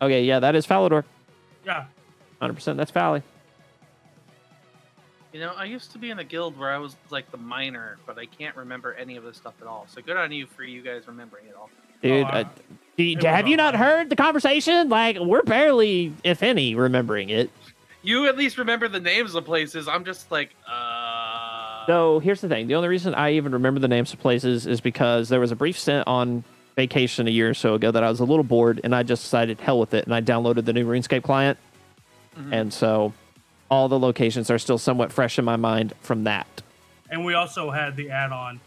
Speaker 1: Okay, yeah, that is Falador.
Speaker 2: Yeah.
Speaker 1: 100%. That's Fally.
Speaker 3: You know, I used to be in a guild where I was like the miner, but I can't remember any of this stuff at all. So good on you for you guys remembering it all.
Speaker 1: Dude, have you not heard the conversation? Like, we're barely, if any, remembering it.
Speaker 3: You at least remember the names of places. I'm just like,
Speaker 1: So here's the thing. The only reason I even remember the names of places is because there was a brief stint on vacation a year or so ago that I was a little bored, and I just decided, hell with it, and I downloaded the new RuneScape client. Mm-hmm. And so all the locations are still somewhat fresh in my mind from that.
Speaker 2: And we also had the add-on.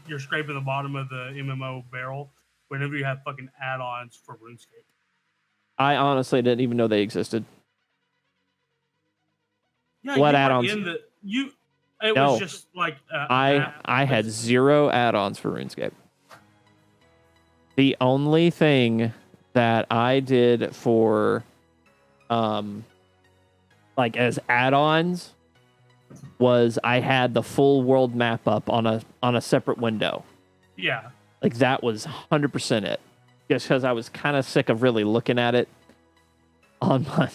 Speaker 2: You're scraping the bottom of the MMO barrel whenever you have fucking add-ons for RuneScape.
Speaker 1: I honestly didn't even know they existed.
Speaker 2: Yeah,
Speaker 1: what add-ons?
Speaker 2: Was just like
Speaker 1: I had 0 add-ons for RuneScape. The only thing that I did for like as add-ons was I had the full world map up on a separate window.
Speaker 2: Yeah.
Speaker 1: Like that was 100% it. Just because I was kind of sick of really looking at it on my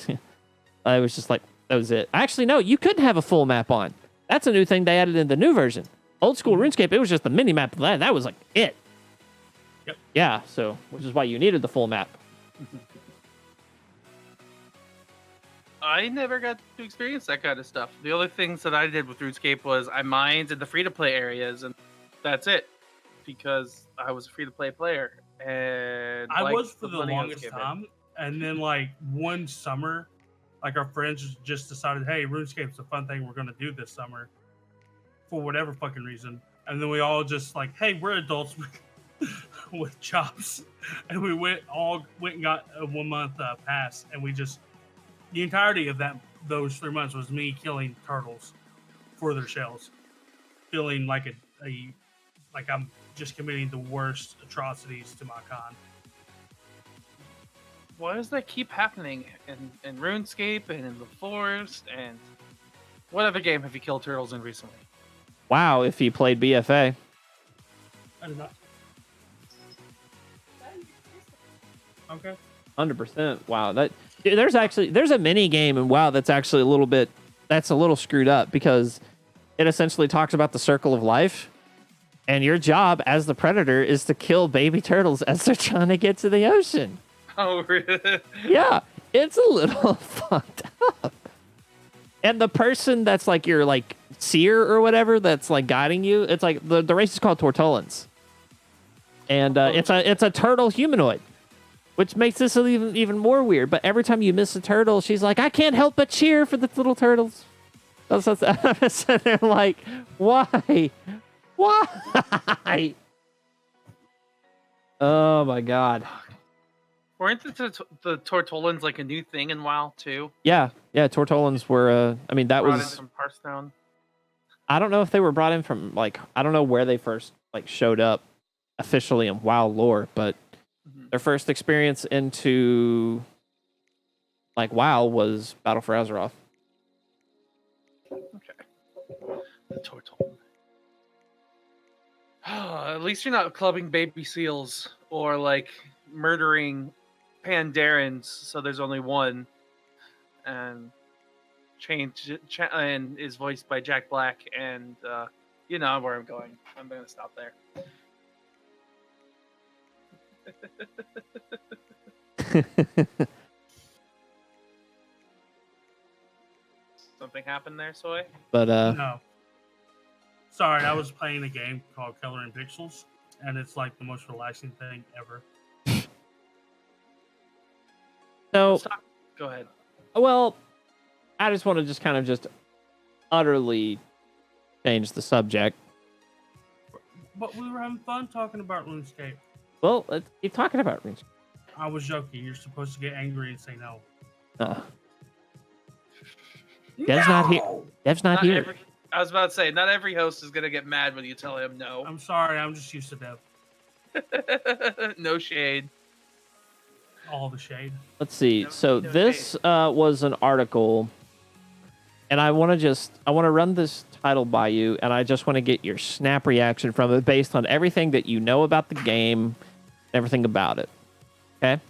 Speaker 1: I was just like, that was it. Actually, no, you couldn't have a full map on. That's a new thing they added in the new version. Old school RuneScape, it was just the mini map of that. That was like it.
Speaker 2: Yep.
Speaker 1: Yeah, so which is why you needed the full map.
Speaker 3: I never got to experience that kind of stuff. The only things that I did with RuneScape was I mined in the free-to-play areas, and that's it. Because I was a free-to-play player. And
Speaker 2: I was for the longest time. And then like one summer, like our friends just decided, hey, RuneScape's a fun thing we're going to do this summer. For whatever fucking reason. And then we all just like, hey, we're adults with jobs. And we went and got a 1 month pass. And we just, the entirety of those 3 months was me killing turtles for their shells. Feeling like like I'm just committing the worst atrocities to my con.
Speaker 3: Why does that keep happening in RuneScape and in the Forest and what other game have you killed turtles in recently?
Speaker 1: Wow, if you played BFA.
Speaker 2: I did not. Okay.
Speaker 1: 100%. Wow, there's a mini game in WoW that's actually a little screwed up because it essentially talks about the circle of life. And your job as the predator is to kill baby turtles as they're trying to get to the ocean.
Speaker 3: Oh, really?
Speaker 1: Yeah, it's a little fucked up. And the person that's like your like seer or whatever that's like guiding you, it's like the race is called Tortolans. And it's a turtle humanoid, which makes this even more weird. But every time you miss a turtle, she's like, I can't help but cheer for the little turtles. I'm sitting there like, why? Why? Oh my god.
Speaker 3: Weren't the Tortolans like a new thing in WoW too?
Speaker 1: Yeah, Tortolans were. I mean, that
Speaker 3: brought
Speaker 1: was
Speaker 3: in from Hearthstone.
Speaker 1: I don't know if they were brought in from like I don't know where they first like showed up officially in WoW lore, but their first experience into like WoW was Battle for Azeroth.
Speaker 3: Okay. The Tortolan. At least you're not clubbing baby seals or like murdering Pandarans, so there's only one, and and is voiced by Jack Black, and you know where I'm going. I'm gonna stop there. Something happened there, Soy?
Speaker 1: But
Speaker 2: no. Sorry, I was playing a game called Coloring Pixels, and it's like the most relaxing thing ever.
Speaker 1: So,
Speaker 3: go ahead.
Speaker 1: Well, I just want to just utterly change the subject.
Speaker 2: But we were having fun talking about RuneScape.
Speaker 1: Well, let's keep talking about RuneScape.
Speaker 2: I was joking. You're supposed to get angry and say no.
Speaker 1: Dev's not here. Dev's not here.
Speaker 3: I was about to say, not every host is gonna get mad when you tell him no.
Speaker 2: I'm sorry. I'm just used to Dev.
Speaker 3: No shade.
Speaker 2: All the shade.
Speaker 1: Let's see. So this was an article, and I want to run this title by you, and I just want to get your snap reaction from it based on everything that you know about the game, everything about it. Okay?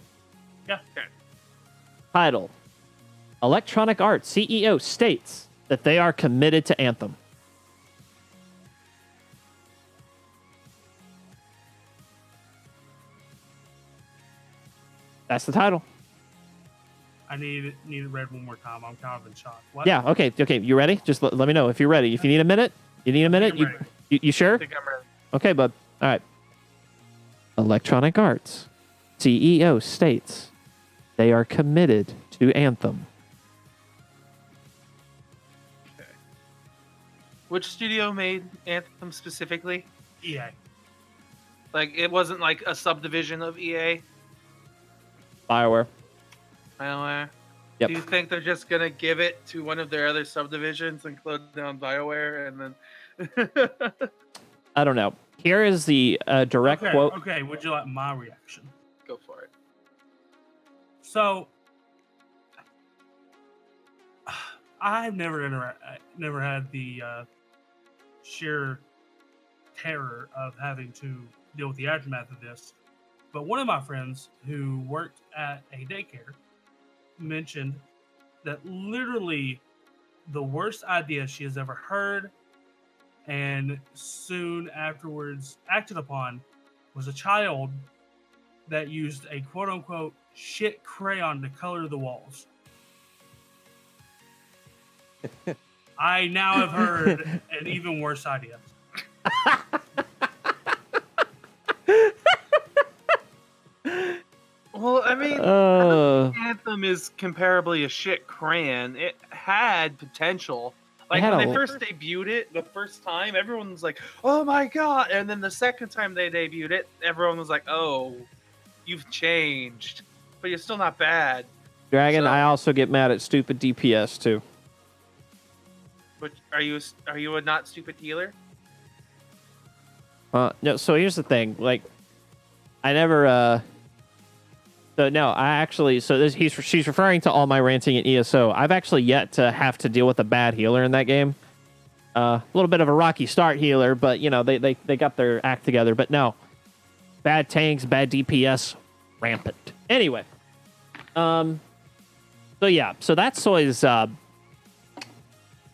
Speaker 2: Yeah. Okay.
Speaker 1: Title: Electronic Arts CEO states that they are committed to Anthem. That's the title.
Speaker 2: I need it read one more time. I'm kind of in shock. What?
Speaker 1: Yeah, okay. You ready? Just let me know if you're ready. If you need a minute, you sure?
Speaker 3: I think I'm ready.
Speaker 1: Okay, bud. All right. Electronic Arts CEO states they are committed to Anthem.
Speaker 3: Okay. Which studio made Anthem specifically?
Speaker 2: EA.
Speaker 3: Like, it wasn't like a subdivision of EA?
Speaker 1: BioWare.
Speaker 3: BioWare?
Speaker 1: Yep.
Speaker 3: Do you think they're just going to give it to one of their other subdivisions and close down BioWare and then...
Speaker 1: I don't know. Here is the direct quote.
Speaker 2: Okay, would you like my reaction?
Speaker 3: Go for it.
Speaker 2: So, I've never had the sheer terror of having to deal with the aftermath of this. But one of my friends who worked at a daycare mentioned that literally the worst idea she has ever heard and soon afterwards acted upon was a child that used a quote-unquote shit crayon to color the walls. I now have heard an even worse idea.
Speaker 3: Well, I mean, Anthem is comparably a shit crayon. It had potential. Like, when they first debuted it, the first time, everyone was like, oh my god. And then the second time they debuted it, everyone was like, oh, you've changed. But you're still not bad.
Speaker 1: Dragon, I also get mad at stupid DPS, too.
Speaker 3: But are you a not stupid healer?
Speaker 1: No, so here's the thing. Like, I never... she's referring to all my ranting in ESO. I've actually yet to have to deal with a bad healer in that game. A little bit of a rocky start healer, but you know they got their act together. But no, bad tanks, bad DPS, rampant. Anyway, so that's Soy's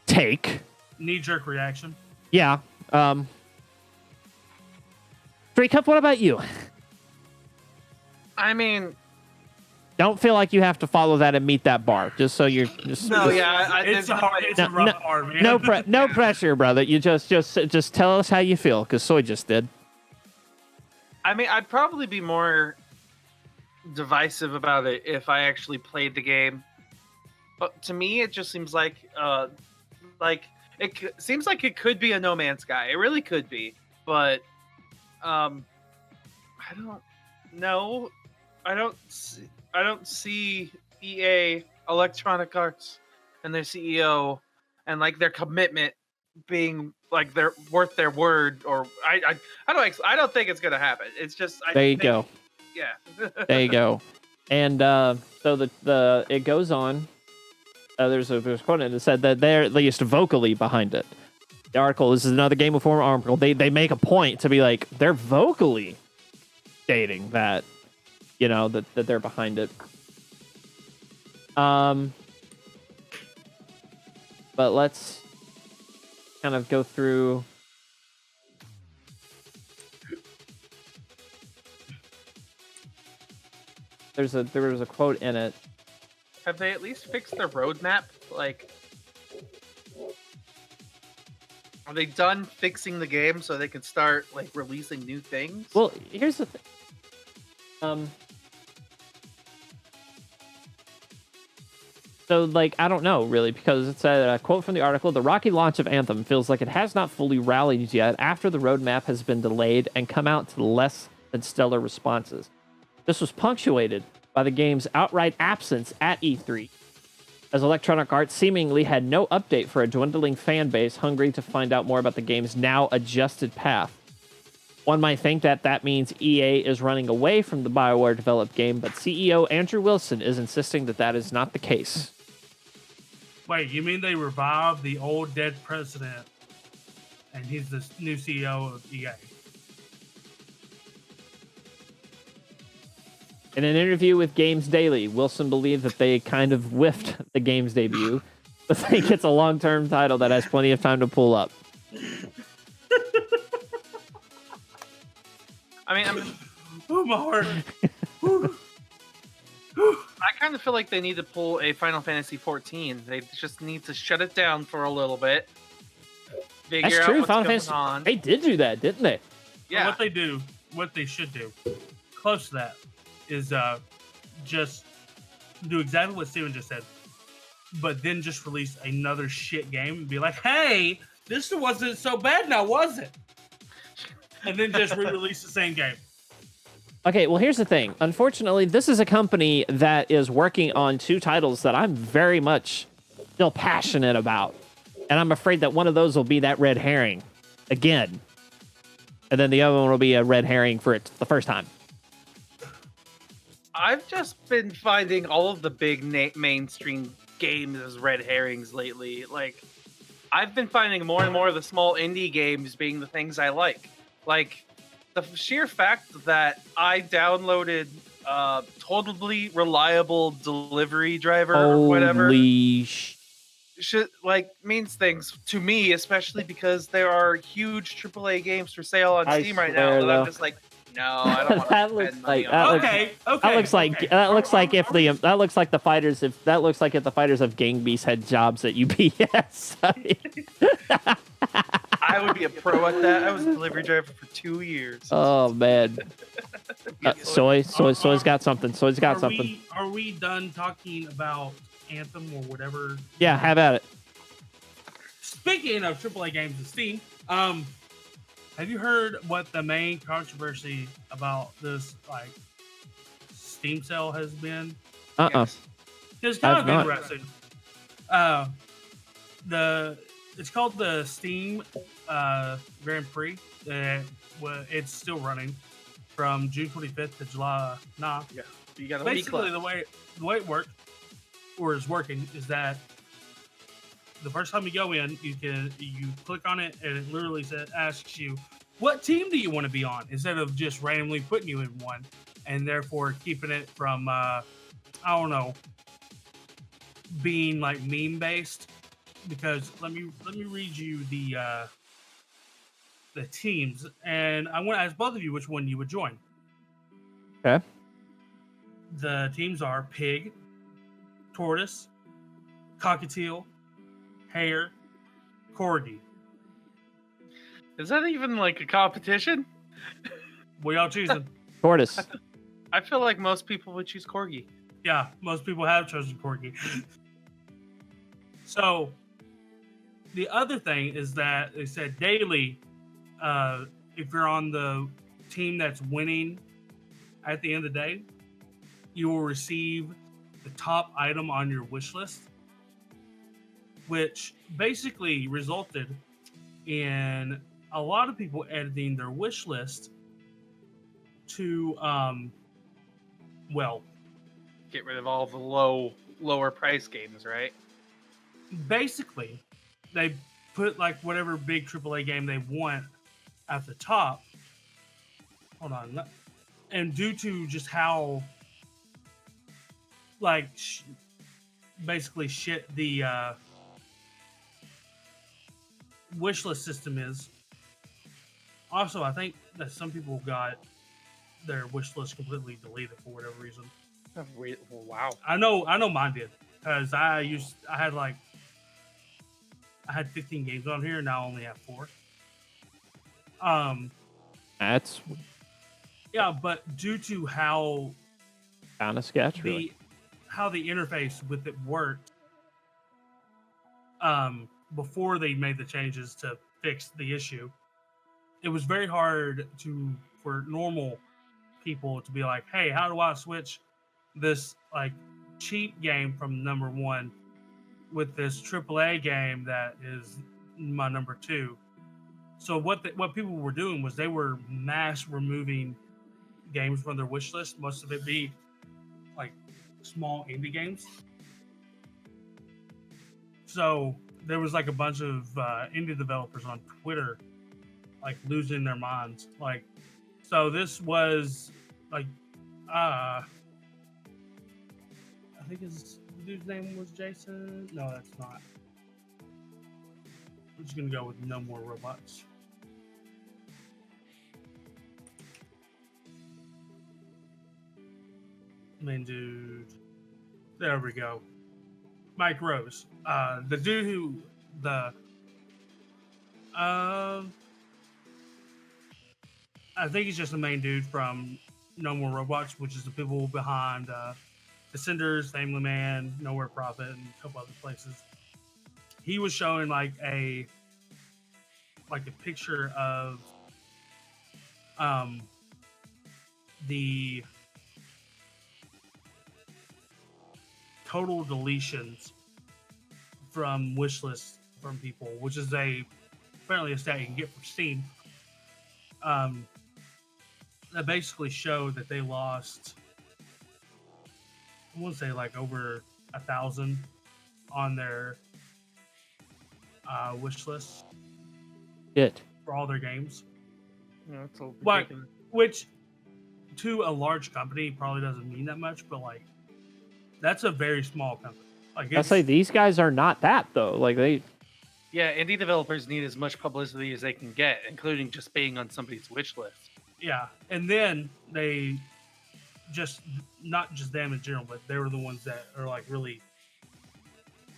Speaker 1: take.
Speaker 2: Knee-jerk reaction.
Speaker 1: Yeah. Srekcuf, what about you?
Speaker 3: I mean,
Speaker 1: don't feel like you have to follow that and meet that bar. Just so you're just.
Speaker 3: No, yeah,
Speaker 2: it's a rough bar, man.
Speaker 1: No pressure, brother. You just tell us how you feel, because Soy just did.
Speaker 3: I mean, I'd probably be more divisive about it if I actually played the game. But to me, it just seems like seems like it could be a No Man's Sky. It really could be, but I don't know. I don't see EA, Electronic Arts, and their CEO and like their commitment being like they're worth their word. Or I don't think it's gonna happen. It's just
Speaker 1: there you go.
Speaker 3: Yeah.
Speaker 1: There you go. And so the it goes on. There's a quote in it that said that they're at least vocally behind it. The article, this is another Game Informer article. They make a point to be like they're vocally stating that. You know, that they're behind it. But let's kind of go through. There was a quote in it.
Speaker 3: Have they at least fixed their roadmap? Like, are they done fixing the game so they can start like releasing new things?
Speaker 1: Well, here's the thing. So, like, I don't know, really, because it's a quote from the article. The rocky launch of Anthem feels like it has not fully rallied yet after the roadmap has been delayed and come out to less than stellar responses. This was punctuated by the game's outright absence at E3, as Electronic Arts seemingly had no update for a dwindling fan base hungry to find out more about the game's now adjusted path. One might think that that means EA is running away from the BioWare-developed game, but CEO Andrew Wilson is insisting that that is not the case.
Speaker 2: Wait, you mean they revived the old dead president, and he's the new CEO of EA?
Speaker 1: In an interview with Games Daily, Wilson believed that they kind of whiffed the game's debut, but think it's a long-term title that has plenty of time to pull up.
Speaker 3: I mean,
Speaker 2: Oh, my heart.
Speaker 3: I kind of feel like they need to pull a Final Fantasy 14. They just need to shut it down for a little bit. Figure
Speaker 1: That's
Speaker 3: out
Speaker 1: true.
Speaker 3: what's
Speaker 1: Final
Speaker 3: going
Speaker 1: Fantasy.
Speaker 3: on.
Speaker 1: They did do that, didn't they?
Speaker 3: Yeah.
Speaker 2: What they should do, close to that, is just do exactly what Steven just said, but then just release another shit game and be like, hey, this wasn't so bad now, was it? And then just re-release the same game.
Speaker 1: Okay, well, here's the thing. Unfortunately, this is a company that is working on two titles that I'm very much still passionate about. And I'm afraid that one of those will be that red herring again. And then the other one will be a red herring for it the first time.
Speaker 3: I've just been finding all of the big mainstream games as red herrings lately. Like, I've been finding more and more of the small indie games being the things I like. Like, the sheer fact that I downloaded totally reliable delivery driver or whatever should means things to me, especially because there are huge AAA games for sale on Steam right now that I'm just like, no, I don't want to spend money on.
Speaker 1: That looks like if the fighters of Gang Beasts had jobs at UPS.
Speaker 3: I would be a pro at that. I was a delivery driver for 2 years.
Speaker 1: Oh man. Soy's got something. Soy's got something.
Speaker 2: Are we done talking about Anthem or whatever?
Speaker 1: Yeah, have at it.
Speaker 2: Speaking of AAA games and Steam, have you heard what the main controversy about this Steam sale has been?
Speaker 3: Yes.
Speaker 2: It's kind of interesting. It's called the Steam Grand Prix. It's still running from June 25th to July 9th.
Speaker 3: Yeah, you got a
Speaker 2: Basically,
Speaker 3: week
Speaker 2: the way it works or is working is that the first time you go in, you click on it and it literally asks you, what team do you want to be on, instead of just randomly putting you in one, and therefore keeping it from being like meme based. Because let me read you the teams, and I want to ask both of you which one you would join.
Speaker 1: Okay.
Speaker 2: The teams are pig, tortoise, cockatiel, hare, corgi.
Speaker 3: Is that even like a competition?
Speaker 2: What y'all choosing?
Speaker 1: Tortoise.
Speaker 3: I feel like most people would choose corgi.
Speaker 2: Yeah, most people have chosen corgi. So the other thing is that they said daily, if you're on the team that's winning at the end of the day, you will receive the top item on your wish list, which basically resulted in a lot of people editing their wish list to,
Speaker 3: get rid of all the lower price games, right?
Speaker 2: Basically, they put whatever big AAA game they want at the top. Hold on. And due to just how basically shit the wish list system is. Also, I think that some people got their wish list completely deleted for whatever reason.
Speaker 3: Wow.
Speaker 2: I know mine did, because I had 15 games on here, and now I only have 4.
Speaker 1: That's
Speaker 2: yeah, but due to how
Speaker 1: kind of sketch, really.
Speaker 2: how the interface with it worked, before they made the changes to fix the issue. It was very hard for normal people to be like, hey, how do I switch this like cheap game from number one with this AAA game that is my number two? So what people were doing was they were mass removing games from their wish list. Most of it be like small indie games. So there was like a bunch of indie developers on Twitter like losing their minds. Like, so this was like, I think his dude's name was Jason. No, that's not. I'm just gonna go with No More Robots. Main dude. There we go. Mike Rose. The dude who I think he's just the main dude from No More Robots, which is the people behind Descenders, Family Man, Nowhere Profit, and a couple other places. He was showing like a picture of the total deletions from wishlists from people, which is apparently a stat you can get from Steam. That basically showed that they lost, I want to say like over 1,000 on their wish list.
Speaker 1: Shit.
Speaker 2: For all their games.
Speaker 3: Yeah, that's a
Speaker 2: like, which to a large company probably doesn't mean that much, but like that's a very small company. Like
Speaker 1: I say these guys are not that though. Like they.
Speaker 3: Yeah, indie developers need as much publicity as they can get, including just being on somebody's wish list.
Speaker 2: Yeah, and then they not just them in general, but they were the ones that are like really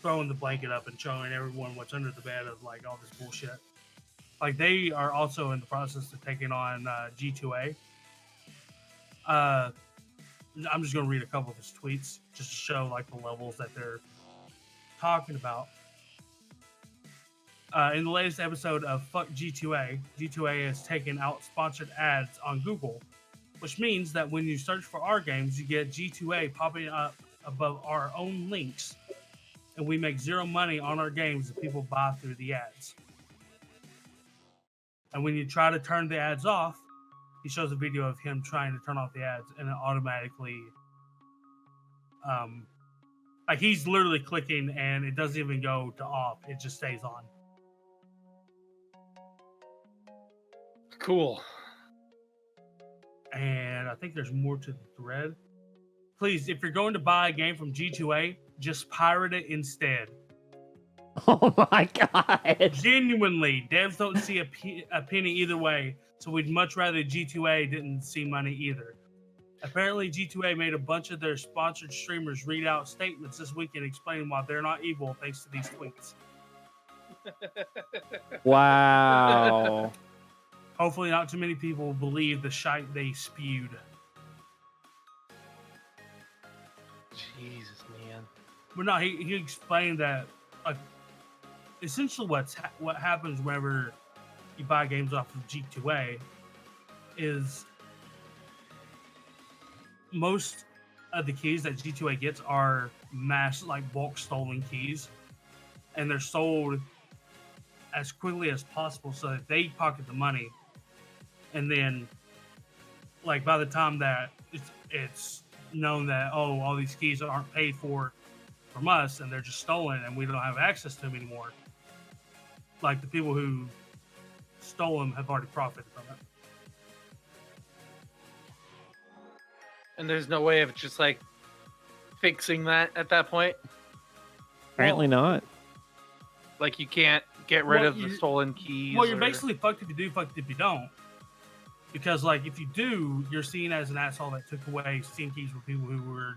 Speaker 2: throwing the blanket up and showing everyone what's under the bed of like all this bullshit. Like they are also in the process of taking on G2A. I'm just going to read a couple of his tweets just to show like the levels that they're talking about. In the latest episode of Fuck G2A, G2A has taken out sponsored ads on Google, which means that when you search for our games, you get G2A popping up above our own links, and we make zero money on our games that people buy through the ads. And when you try to turn the ads off, he shows a video of him trying to turn off the ads, and it automatically, like he's literally clicking, and it doesn't even go to off; it just stays on.
Speaker 3: Cool.
Speaker 2: And I think there's more to the thread. Please, if you're going to buy a game from G2A, just pirate it instead.
Speaker 1: Oh my god!
Speaker 2: Genuinely, devs don't see a penny either way, so we'd much rather G2A didn't see money either. Apparently, G2A made a bunch of their sponsored streamers read out statements this weekend explaining why they're not evil thanks to these tweets.
Speaker 1: Wow.
Speaker 2: Hopefully not too many people believe the shite they spewed.
Speaker 3: Jesus, man.
Speaker 2: But no, he explained that essentially what happens whenever you buy games off of G2A is most of the keys that G2A gets are mass, like bulk stolen keys, and they're sold as quickly as possible so that they pocket the money. And then, like, by the time that it's known that, oh, all these keys aren't paid for from us and they're just stolen and we don't have access to them anymore, like, the people who stole them have already profited from it.
Speaker 3: And there's no way of just, like, fixing that at that point?
Speaker 1: Apparently not.
Speaker 3: Like, you can't get rid of the stolen keys?
Speaker 2: Well, you're basically fucked if you do, fucked if you don't. Because, like, if you do, you're seen as an asshole that took away Steam keys from people who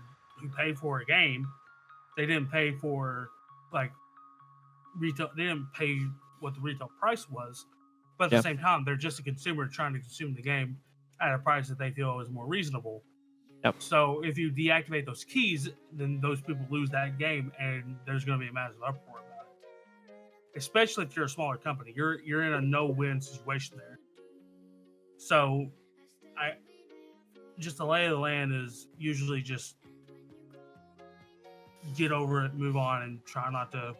Speaker 2: paid for a game. They didn't pay for, like, retail. They didn't pay what the retail price was. But at the same time, they're just a consumer trying to consume the game at a price that they feel is more reasonable.
Speaker 1: Yep.
Speaker 2: So if you deactivate those keys, then those people lose that game, and there's going to be a massive uproar about it. especially if you're a smaller company. You're in a no-win situation there. So, just the lay of the land is usually just get over it, move on, and try not to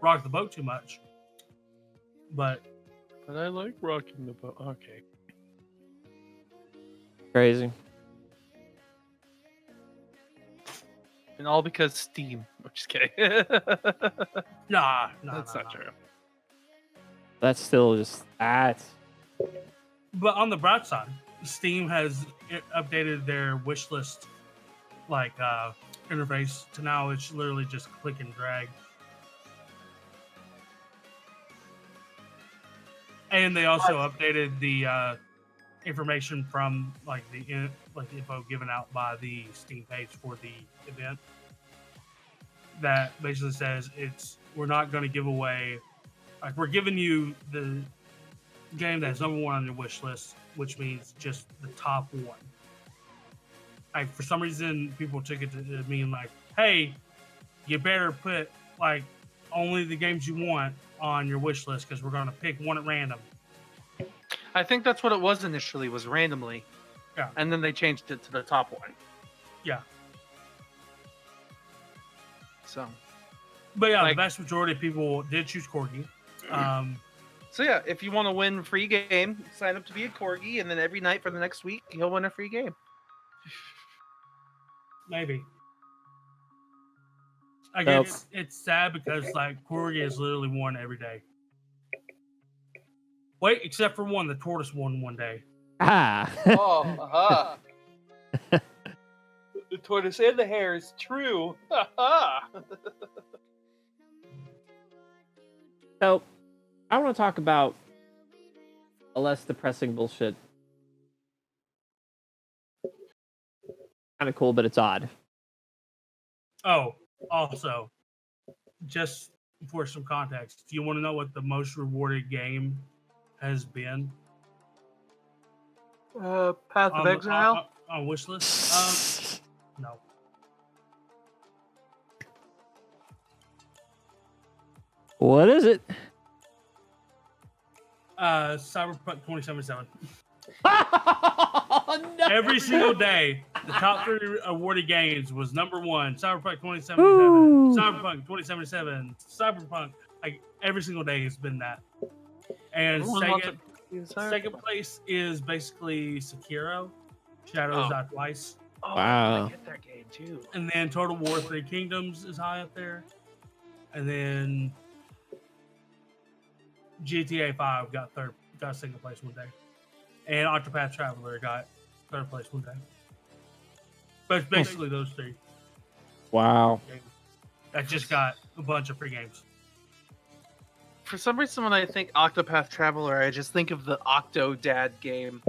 Speaker 2: rock the boat too much. But
Speaker 3: I like rocking the boat. Okay.
Speaker 1: Crazy.
Speaker 3: And all because Steam. I'm just kidding.
Speaker 2: nah,
Speaker 3: That's not true.
Speaker 1: That's still just that.
Speaker 2: But on the bright side, Steam has updated their wish list interface to now it's literally just click and drag. And they also updated the information from the info given out by the Steam page for the event. That basically says we're not going to give away, we're giving you the game that's number one on your wish list, which means just the top one. For some reason, people took it to mean hey, you better put only the games you want on your wish list because we're going to pick one at random.
Speaker 3: I think that's what it was initially, was randomly.
Speaker 2: Yeah.
Speaker 3: And then they changed it to the top one.
Speaker 2: Yeah.
Speaker 3: So.
Speaker 2: But yeah, the vast majority of people did choose Corgi.
Speaker 3: So yeah, if you want to win a free game, sign up to be a Corgi, and then every night for the next week, you'll win a free game.
Speaker 2: Maybe. I guess it's sad because Corgi is literally won every day. Wait, except for one, the tortoise won one day.
Speaker 1: Ah.
Speaker 3: The tortoise and the hare is true.
Speaker 1: So, I want to talk about a less depressing bullshit. Kind of cool, but it's odd.
Speaker 2: Oh, also, just for some context, do you want to know what the most rewarded game has been?
Speaker 3: Path of Exile?
Speaker 2: On wish list? No.
Speaker 1: What is it?
Speaker 2: Cyberpunk 2077.
Speaker 1: Oh, no.
Speaker 2: Every single day, the top 3 awarded games was number 1, Cyberpunk 2077,
Speaker 1: Ooh.
Speaker 2: Cyberpunk 2077, Cyberpunk. Every single day has been that. And second place is basically Sekiro, Shadows Die Twice.
Speaker 3: Oh,
Speaker 1: wow.
Speaker 3: I get that game too.
Speaker 2: And then Total War 3 Kingdoms is high up there. And then GTA 5 got second place one day. And Octopath Traveler got third place one day. But it's basically those 3.
Speaker 1: Wow.
Speaker 2: Games that just got a bunch of free games.
Speaker 3: For some reason, when I think Octopath Traveler, I just think of the Octodad game.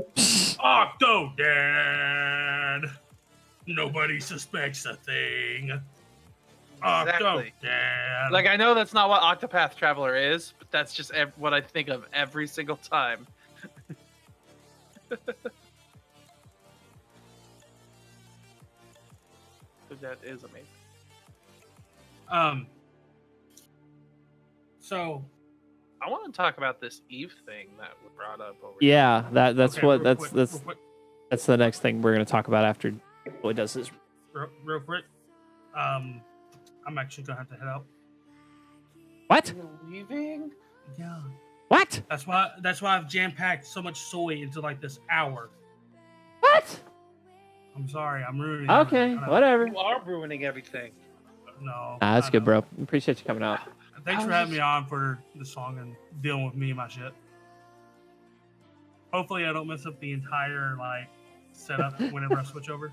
Speaker 2: Octodad! Nobody suspects a thing.
Speaker 3: Exactly.
Speaker 2: Octodad!
Speaker 3: I know that's not what Octopath Traveler is, but that's just what I think of every single time. That is amazing.
Speaker 2: So
Speaker 3: I want to talk about this Eve thing that was brought up over
Speaker 1: Yeah, that's
Speaker 2: okay,
Speaker 1: what
Speaker 2: real
Speaker 1: that's
Speaker 2: quick,
Speaker 1: that's the next thing we're gonna talk about after Boy does this.
Speaker 2: real quick. I'm actually gonna have to head out.
Speaker 1: What?
Speaker 3: You're leaving?
Speaker 2: Yeah.
Speaker 1: What?
Speaker 2: That's why I've jam-packed so much soy into this hour.
Speaker 1: What?
Speaker 2: I'm sorry, I'm ruining
Speaker 1: Okay,
Speaker 2: everything.
Speaker 1: whatever.
Speaker 3: You are ruining everything.
Speaker 2: No.
Speaker 1: That's
Speaker 2: I
Speaker 1: good,
Speaker 2: know.
Speaker 1: bro. Appreciate you coming out.
Speaker 2: Thanks for having me on for the song and dealing with me and my shit. Hopefully I don't mess up the entire setup whenever I switch over.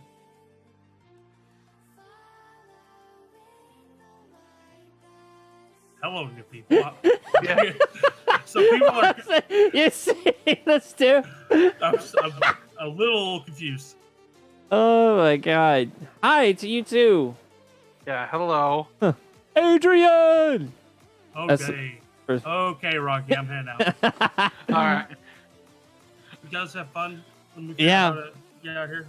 Speaker 2: Hello, new people. Yeah. So people are.
Speaker 1: You see this too?
Speaker 2: I'm a little confused.
Speaker 1: Oh my god. Hi to you too.
Speaker 3: Yeah, hello.
Speaker 1: Adrian!
Speaker 2: Okay. Okay, Rocky, I'm heading out.
Speaker 3: All right.
Speaker 2: You guys have fun. Let me get out here.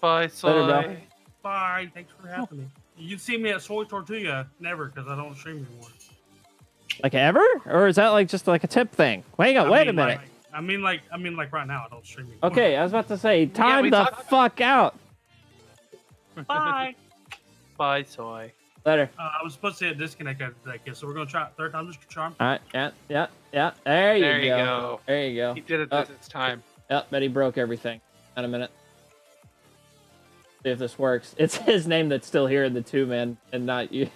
Speaker 3: Bye,
Speaker 1: Later,
Speaker 3: Soy.
Speaker 1: bro.
Speaker 2: Bye. Thanks for having me. You can see me at SoyTortuga. Never, because I don't stream anymore.
Speaker 1: Like ever? Or is that like just like a tip thing? Wait a minute.
Speaker 2: Like, I mean, like right now, I don't stream anymore.
Speaker 1: Okay, I was about to say, time
Speaker 3: we
Speaker 1: the
Speaker 3: talked-
Speaker 1: fuck out.
Speaker 2: Bye.
Speaker 3: Bye, Soy.
Speaker 1: Later.
Speaker 2: I was supposed to hit disconnect after that kiss, so we're gonna try it third time. Just charm.
Speaker 1: All right, yeah. There you go. There you go.
Speaker 3: He did it this time.
Speaker 1: Yep, but he broke everything. In a minute. See if this works. It's his name that's still here in the 2-man, and not you.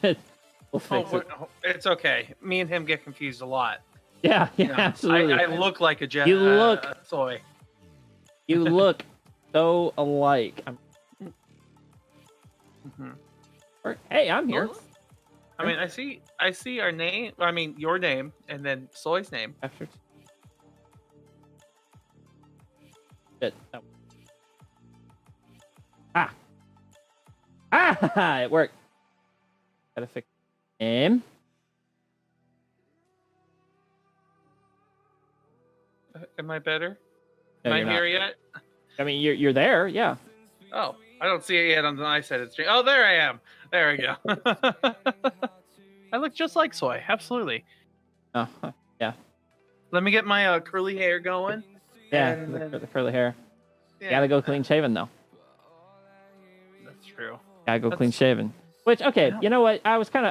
Speaker 1: We'll fix it.
Speaker 3: It's okay. Me and him get confused a lot.
Speaker 1: Yeah,
Speaker 3: You know,
Speaker 1: absolutely.
Speaker 3: I look like a
Speaker 1: You look-
Speaker 3: Soy.
Speaker 1: You look so alike. Hey, I'm here.
Speaker 3: I mean, I see our name. I mean, your name, and then Soy's name.
Speaker 1: After. Shit. Oh. Ah! It worked. Gotta fix name.
Speaker 3: Am I better?
Speaker 1: No,
Speaker 3: Am I
Speaker 1: you're
Speaker 3: here
Speaker 1: not.
Speaker 3: yet?
Speaker 1: I mean, you're there, yeah.
Speaker 3: Oh, I don't see it yet on the iSet stream. Oh, there I am. There we go. I look just like Soy. Absolutely.
Speaker 1: Oh, yeah.
Speaker 3: Let me get my curly hair going.
Speaker 1: Yeah,
Speaker 3: And then-
Speaker 1: the curly hair.
Speaker 3: Yeah,
Speaker 1: Gotta go clean shaven though.
Speaker 3: That's true.
Speaker 1: Gotta go
Speaker 3: That's-
Speaker 1: clean shaven. Which, okay,
Speaker 3: Yeah.
Speaker 1: you know what? I was telling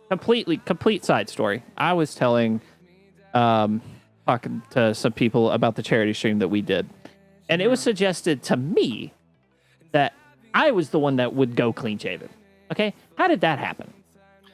Speaker 1: complete side story. I was telling talking to some people about the charity stream that we did. And it was suggested to me that I was the one that would go clean shaven. Okay? How did that happen?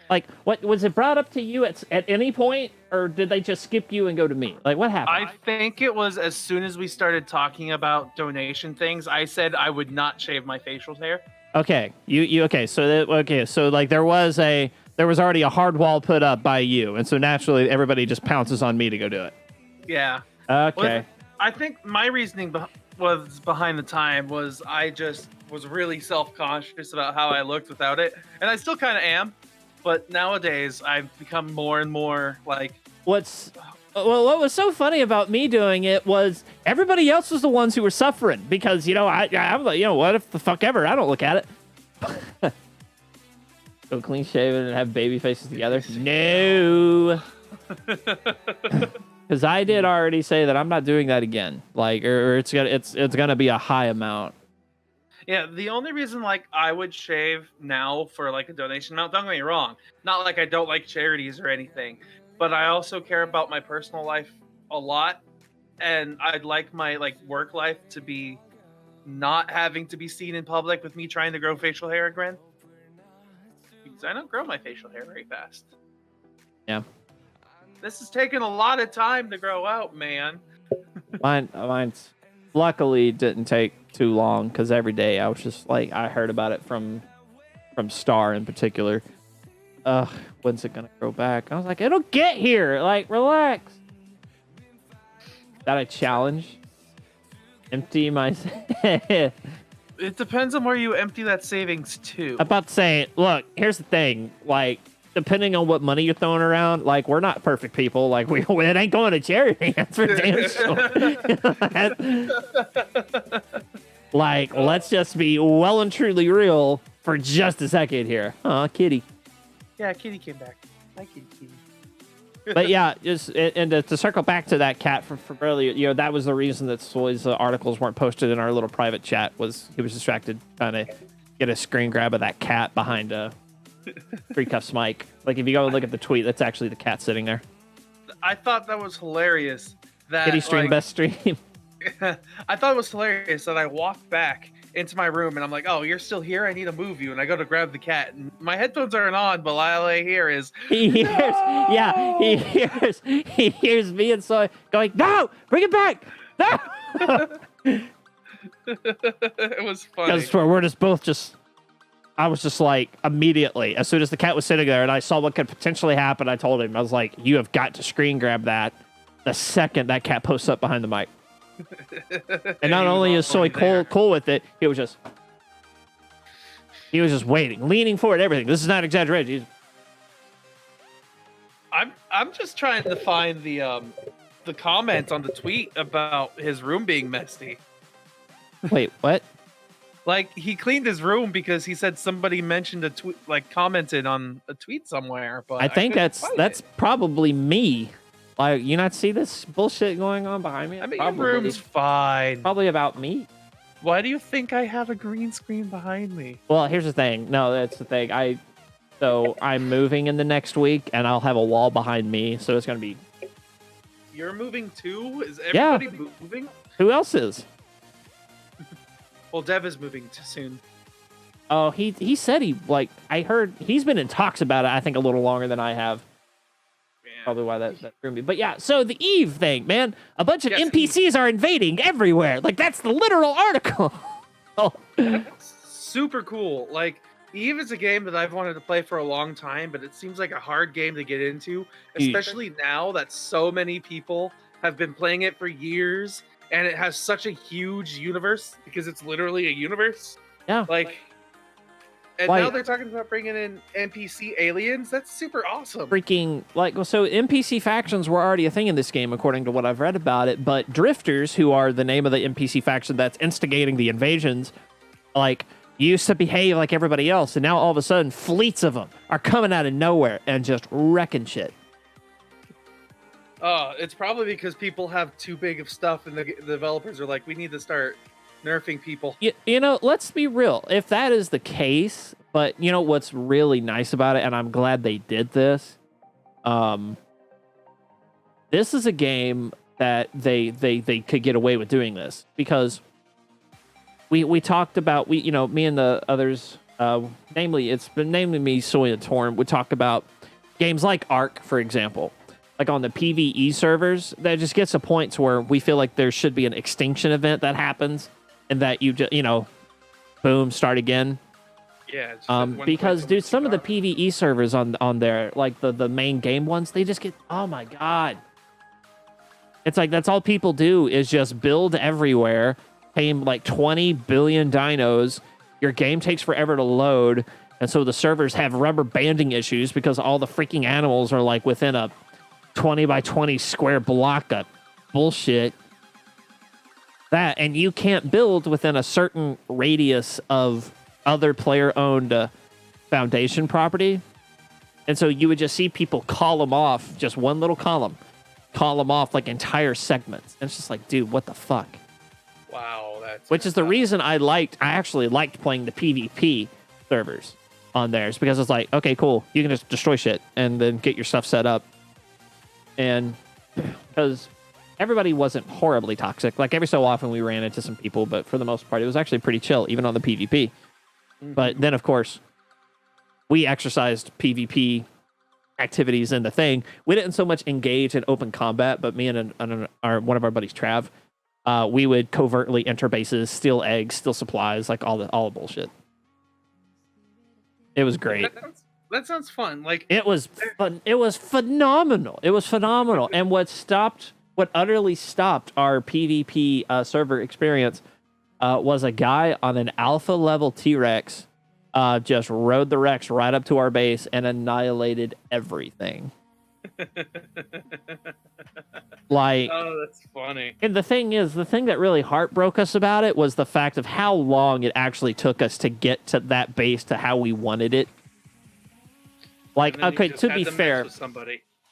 Speaker 1: Like, what was it brought up to you at any point, or did they just skip you and go to me? Like, what happened?
Speaker 3: I think it was as soon as we started talking about donation things, I said I would not shave my facial hair.
Speaker 1: Okay, you okay? So like there was already a hard wall put up by you, and so naturally everybody just pounces on me to go do it.
Speaker 3: Yeah.
Speaker 1: Okay.
Speaker 3: Well, I think my reasoning was behind the time was I just was really self-conscious about how I looked without it, and I still kind of am. But nowadays, I've become more and more like.
Speaker 1: What was so funny about me doing it was everybody else was the ones who were suffering because I'm like, what if the fuck ever? I don't look at it. Go clean shaven and have baby faces together. No. Because I did already say that I'm not doing that again. Like, or it's gonna be a high amount.
Speaker 3: Yeah, the only reason like I would shave now for like a donation amount, don't get me wrong, not like I don't like charities or anything, but I also care about my personal life a lot, and I'd like my like work life to be not having to be seen in public with me trying to grow facial hair again. Because I don't grow my facial hair very fast.
Speaker 1: Yeah.
Speaker 3: This has taken a lot of time to grow out, man.
Speaker 1: Mine's luckily didn't take too long because every day I was just like, I heard about it from Star in particular. When's it gonna grow back? I was like, it'll get here. Like, relax. That a challenge? Empty my.
Speaker 3: It depends on where you empty that savings to.
Speaker 1: I'm about to say, look, here's the thing. Like, depending on what money you're throwing around, like, we're not perfect people. Like, it ain't going to charity. That's for damn sure. Like, let's just be well and truly real for just a second here. Aw, kitty.
Speaker 3: Yeah, Kitty came back. Hi, Kitty.
Speaker 1: But yeah, to circle back to that cat from earlier, that was the reason that Soy's articles weren't posted in our little private chat. Was he was distracted trying to get a screen grab of that cat behind Free Cuffs Mike. Like, if you go and look at the tweet, that's actually the cat sitting there.
Speaker 3: I thought that was hilarious. That
Speaker 1: Kitty stream, best stream.
Speaker 3: I thought it was hilarious that I walked back into my room and I'm like, "Oh, you're still here? I need to move you." And I go to grab the cat, and my headphones aren't on, but all I hear is
Speaker 1: He hears me and Soy going, "No, bring it back, no."
Speaker 3: it was funny.
Speaker 1: Because we're just both I was just like, immediately, as soon as the cat was sitting there and I saw what could potentially happen, I told him, I was like, you have got to screen grab that the second that cat posts up behind the mic. And not only is Soy cool with it, he was just waiting, leaning forward, everything. This is not exaggeration.
Speaker 3: I'm just trying to find the comment on the tweet about his room being messy.
Speaker 1: Wait, what?
Speaker 3: Like, he cleaned his room because he said somebody mentioned a tweet, like commented on a tweet somewhere. But
Speaker 1: I think
Speaker 3: couldn't
Speaker 1: that's
Speaker 3: find it.
Speaker 1: probably me. Like, you not see this bullshit going on behind me?
Speaker 3: I mean, your room's fine.
Speaker 1: Probably about me.
Speaker 3: Why do you think I have a green screen behind me?
Speaker 1: Well, here's the thing. No, that's the thing. So I'm moving in the next week, and I'll have a wall behind me. So it's gonna be.
Speaker 3: You're moving too? Is everybody moving?
Speaker 1: Who else is?
Speaker 3: Well, Dev is moving soon.
Speaker 1: Oh, he said I heard he's been in talks about it. I think a little longer than I have.
Speaker 3: Yeah.
Speaker 1: Probably why that threw me. But yeah, so the Eve thing, man, a bunch of
Speaker 3: Yes,
Speaker 1: NPCs are invading everywhere. Like, that's the literal article. Oh.
Speaker 3: Super cool. Like, Eve is a game that I've wanted to play for a long time, but it seems like a hard game to get into, especially now that so many people have been playing it for years, and it has such a huge universe because it's literally a universe.
Speaker 1: Yeah.
Speaker 3: Like, and now they're talking about bringing in NPC aliens. That's super awesome.
Speaker 1: Freaking, so NPC factions were already a thing in this game, according to what I've read about it, but drifters, who are the name of the NPC faction that's instigating the invasions, used to behave like everybody else, and now all of a sudden, fleets of them are coming out of nowhere and just wrecking shit.
Speaker 3: It's probably because people have too big of stuff, and the developers are like, we need to start nerfing people.
Speaker 1: You know, let's be real. If that is the case, but you know what's really nice about it, and I'm glad they did this. This is a game that they could get away with doing this because we talked about me and the others, namely me, Soy and Torm. We talked about games like Ark, for example. Like on the PvE servers, that just gets to points where we feel like there should be an extinction event that happens, and that you just, boom, start again.
Speaker 3: Yeah.
Speaker 1: Because dude, some of the PvE servers on there, like the main game ones, they just get, oh my god. It's like that's all people do is just build everywhere, pay like 20 billion dinos. Your game takes forever to load, and so the servers have rubber banding issues because all the freaking animals are like within a 20 by 20 square block of bullshit. That, and you can't build within a certain radius of other player-owned foundation property. And so you would just see people column off, just one little column off like entire segments. And it's just like, dude, what the fuck?
Speaker 3: Wow, that's...
Speaker 1: Which is the reason I actually liked playing the PvP servers on theirs, because it's like, okay, cool, you can just destroy shit and then get your stuff set up. And because everybody wasn't horribly toxic. Like every so often we ran into some people, but for the most part, it was actually pretty chill, even on the PvP. Mm-hmm. But then, of course, we exercised PvP activities in the thing. We didn't so much engage in open combat, but me and one of our buddies, Trav, we would covertly enter bases, steal eggs, steal supplies, like all the bullshit. It was great.
Speaker 3: That sounds fun. Like
Speaker 1: it was fun. It was phenomenal. It was phenomenal. And what utterly stopped our PvP server experience was a guy on an alpha level T-Rex just rode the Rex right up to our base and annihilated everything. Like,
Speaker 3: oh, that's funny.
Speaker 1: And the thing that really heartbroke us about it was the fact of how long it actually took us to get to that base to how we wanted it. Like, okay, to be fair,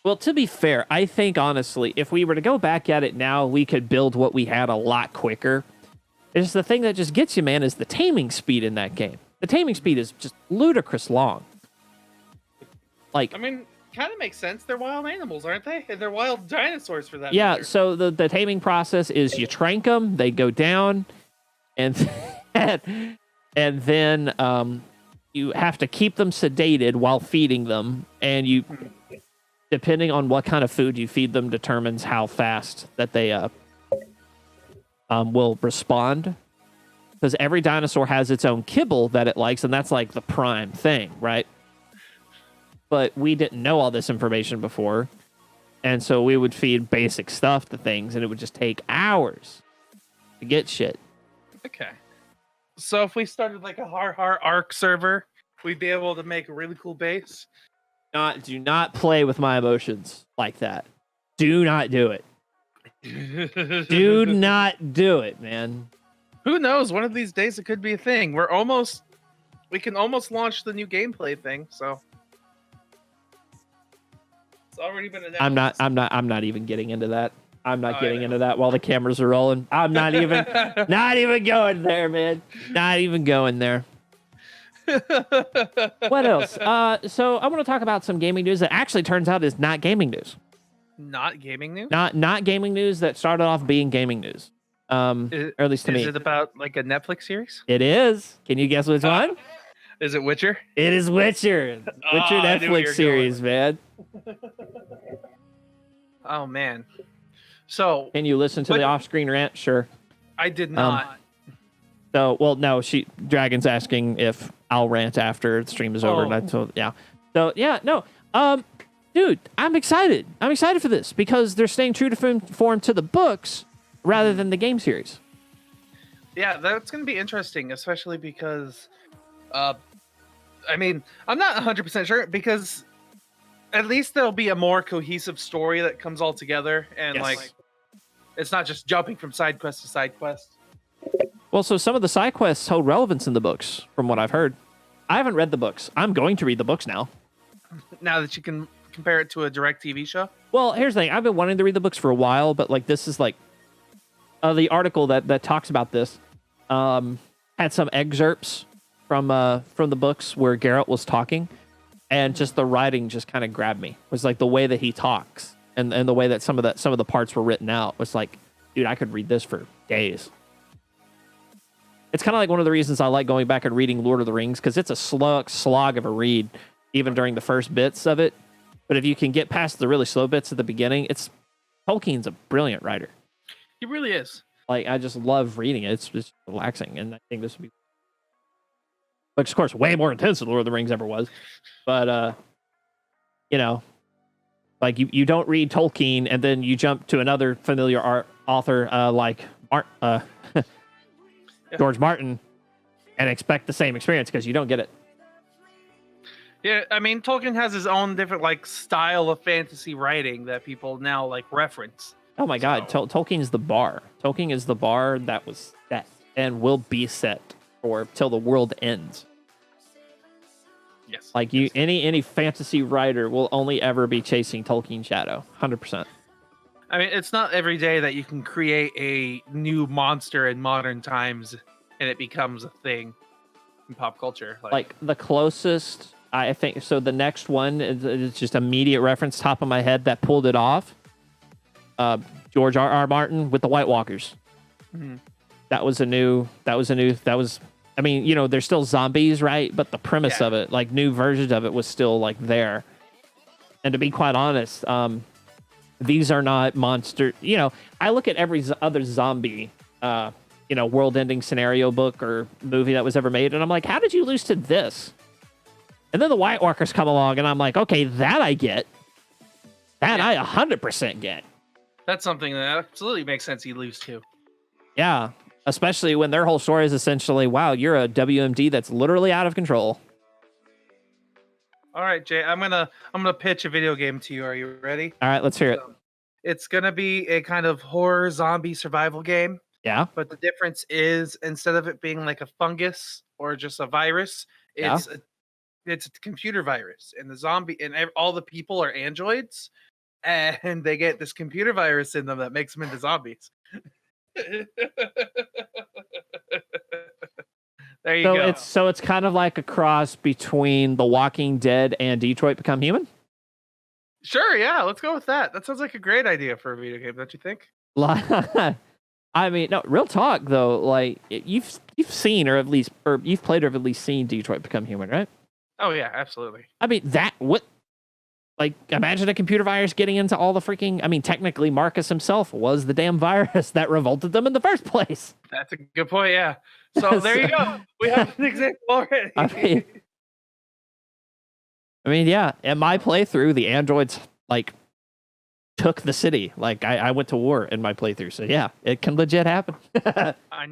Speaker 1: well, to be fair, I think honestly, if we were to go back at it now, we could build what we had a lot quicker. It's the thing that just gets you, man, is the taming speed in that game. The taming speed is just ludicrous long. Like,
Speaker 3: I mean, kind of makes sense. They're wild animals, aren't they? And they're wild dinosaurs for that
Speaker 1: yeah,
Speaker 3: matter.
Speaker 1: So the taming process is you trank them, they go down, and then you have to keep them sedated while feeding them, and you, depending on what kind of food you feed them, determines how fast that they will respond. Because every dinosaur has its own kibble that it likes, and that's like the prime thing, right? But we didn't know all this information before, and so we would feed basic stuff to things, and it would just take hours to get shit.
Speaker 3: Okay. So if we started like a har Ark server, we'd be able to make a really cool base.
Speaker 1: Do not play with my emotions like that. Do not do it. Do not do it, man.
Speaker 3: Who knows? One of these days it could be a thing. We can almost launch the new gameplay thing. So it's already been announced.
Speaker 1: I'm not even getting into that. I'm not getting into that while the cameras are rolling. I'm not even not even going there, man. Not even going there. What else? So I want to talk about some gaming news that actually turns out is not gaming news.
Speaker 3: Not gaming news?
Speaker 1: Not gaming news that started off being gaming news. Or at least to me.
Speaker 3: Is it about like a Netflix series?
Speaker 1: It is. Can you guess which one?
Speaker 3: Is it Witcher?
Speaker 1: It is Witcher. Witcher Netflix series, man.
Speaker 3: Oh man. So
Speaker 1: can you listen to the off-screen rant? Sure.
Speaker 3: I did not.
Speaker 1: So, well, no, Dragon's asking if I'll rant after the stream is over. And I told, yeah. So, yeah, no. Dude, I'm excited. I'm excited for this because they're staying true to form to the books rather than the game series.
Speaker 3: Yeah, that's going to be interesting, especially because, I mean, I'm not 100% sure because at least there'll be a more cohesive story that comes all together and like it's not just jumping from side quest to side quest.
Speaker 1: Well, so some of the side quests hold relevance in the books, from what I've heard. I haven't read the books. I'm going to read the books now.
Speaker 3: Now that you can compare it to a direct TV show?
Speaker 1: Well, here's the thing. I've been wanting to read the books for a while, but like this is like the article that talks about this had some excerpts from the books where Geralt was talking, and just the writing just kind of grabbed me. It was like the way that he talks and the way that some of the parts were written out was like, dude, I could read this for days. It's kind of like one of the reasons I like going back and reading Lord of the Rings, because it's a slog of a read, even during the first bits of it. But if you can get past the really slow bits at the beginning, Tolkien's a brilliant writer.
Speaker 3: He really is.
Speaker 1: Like, I just love reading it. It's just relaxing, and I think this would be, which of course way more intense than Lord of the Rings ever was. But you know, like you don't read Tolkien and then you jump to another familiar author like George Martin and expect the same experience, because you don't get it.
Speaker 3: Yeah, I mean, Tolkien has his own different like style of fantasy writing that people now like reference.
Speaker 1: Oh my God, Tolkien's the bar. Tolkien is the bar that was set and will be set for till the world ends.
Speaker 3: Yes.
Speaker 1: Like any fantasy writer will only ever be chasing Tolkien's shadow, 100%.
Speaker 3: I mean, it's not every day that you can create a new monster in modern times and it becomes a thing in pop culture.
Speaker 1: Like the closest, I think, so the next one is just immediate reference, top of my head, that pulled it off. George R.R. Martin with the White Walkers.
Speaker 3: Mm-hmm.
Speaker 1: I mean, you know, they're still zombies, right? But the premise of it, like new versions of it, was still like there. And to be quite honest, these are not monster. You know, I look at every other zombie, world-ending scenario book or movie that was ever made, and I'm like, how did you lose to this? And then the White Walkers come along, and I'm like, okay, that I get. That I 100% get.
Speaker 3: That's something that absolutely makes sense you lose to.
Speaker 1: Yeah, especially when their whole story is essentially, wow, you're a WMD that's literally out of control.
Speaker 3: All right, Jay, I'm gonna pitch a video game to you. Are you ready?
Speaker 1: All right, let's hear it.
Speaker 3: It's gonna be a kind of horror zombie survival game.
Speaker 1: Yeah.
Speaker 3: But the difference is, instead of it being like a fungus or just a virus, it's a computer virus, and the zombie and all the people are androids, and they get this computer virus in them that makes them into zombies. There you go.
Speaker 1: It's kind of like a cross between The Walking Dead and Detroit Become Human.
Speaker 3: Sure, yeah, let's go with that. That sounds like a great idea for a video game, don't you think?
Speaker 1: I mean, no, real talk though. Like you've seen or you've played or at least seen Detroit Become Human, right?
Speaker 3: Oh yeah, absolutely.
Speaker 1: I mean, imagine a computer virus getting into all the freaking. I mean, technically, Marcus himself was the damn virus that revolted them in the first place.
Speaker 3: That's a good point. Yeah. So there you go. We have an example already.
Speaker 1: I mean, yeah. In my playthrough, the androids took the city. Like I went to war in my playthrough. So yeah, it can legit happen.
Speaker 3: I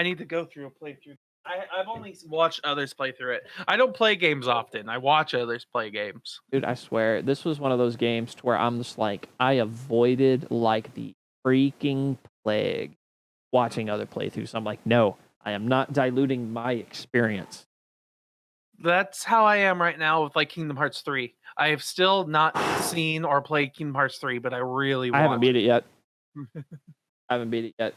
Speaker 3: need to go through a playthrough. I've only watched others play through it. I don't play games often. I watch others play games.
Speaker 1: Dude, I swear, this was one of those games to where I'm just like, I avoided like the freaking plague watching other playthroughs. I'm like, no, I am not diluting my experience.
Speaker 3: That's how I am right now with like Kingdom Hearts 3. I have still not seen or played Kingdom Hearts 3, but I really want.
Speaker 1: I haven't beat it yet. I haven't beat it yet.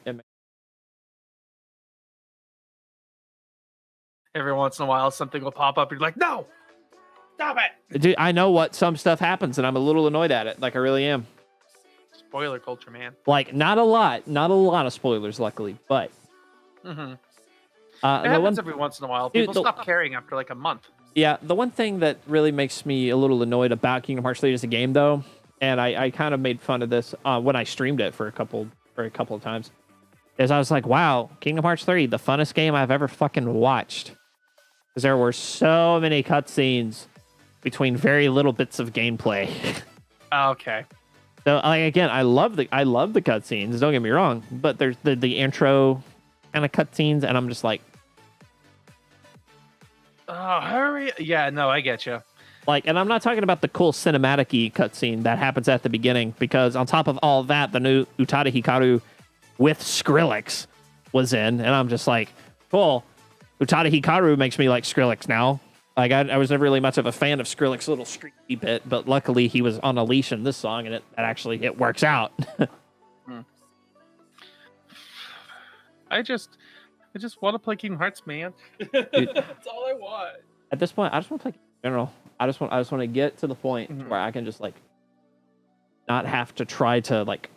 Speaker 3: Every once in a while, something will pop up. And you're like, no, stop it.
Speaker 1: Dude, I know what some stuff happens, and I'm a little annoyed at it. Like, I really am.
Speaker 3: Spoiler culture, man.
Speaker 1: Like, not a lot of spoilers, luckily, but.
Speaker 3: Mm-hmm. It happens every once in a while. People
Speaker 1: Dude,
Speaker 3: stop caring after like a month.
Speaker 1: Yeah, the one thing that really makes me a little annoyed about Kingdom Hearts 3 as a game, though, and I kind of made fun of this when I streamed it for a couple of times, is I was like, wow, Kingdom Hearts 3, the funnest game I've ever fucking watched. Because there were so many cutscenes between very little bits of gameplay.
Speaker 3: Okay.
Speaker 1: So, like, again, I love the cutscenes, don't get me wrong, but there's the intro kind of cutscenes, and I'm just like,
Speaker 3: oh, hurry. Yeah, no, I get you.
Speaker 1: Like, and I'm not talking about the cool cinematic-y cutscene that happens at the beginning, because on top of all that, the new Utada Hikaru with Skrillex was in, and I'm just like, cool. Utada Hikaru makes me like Skrillex now. Like, I was never really much of a fan of Skrillex's little streaky bit, but luckily he was on a leash in this song, and it works out.
Speaker 3: I just want to play Kingdom Hearts, man.
Speaker 1: Dude,
Speaker 3: that's all I want.
Speaker 1: At this point, I just want to play in general. I just want to get to the point where I can just like not have to try to like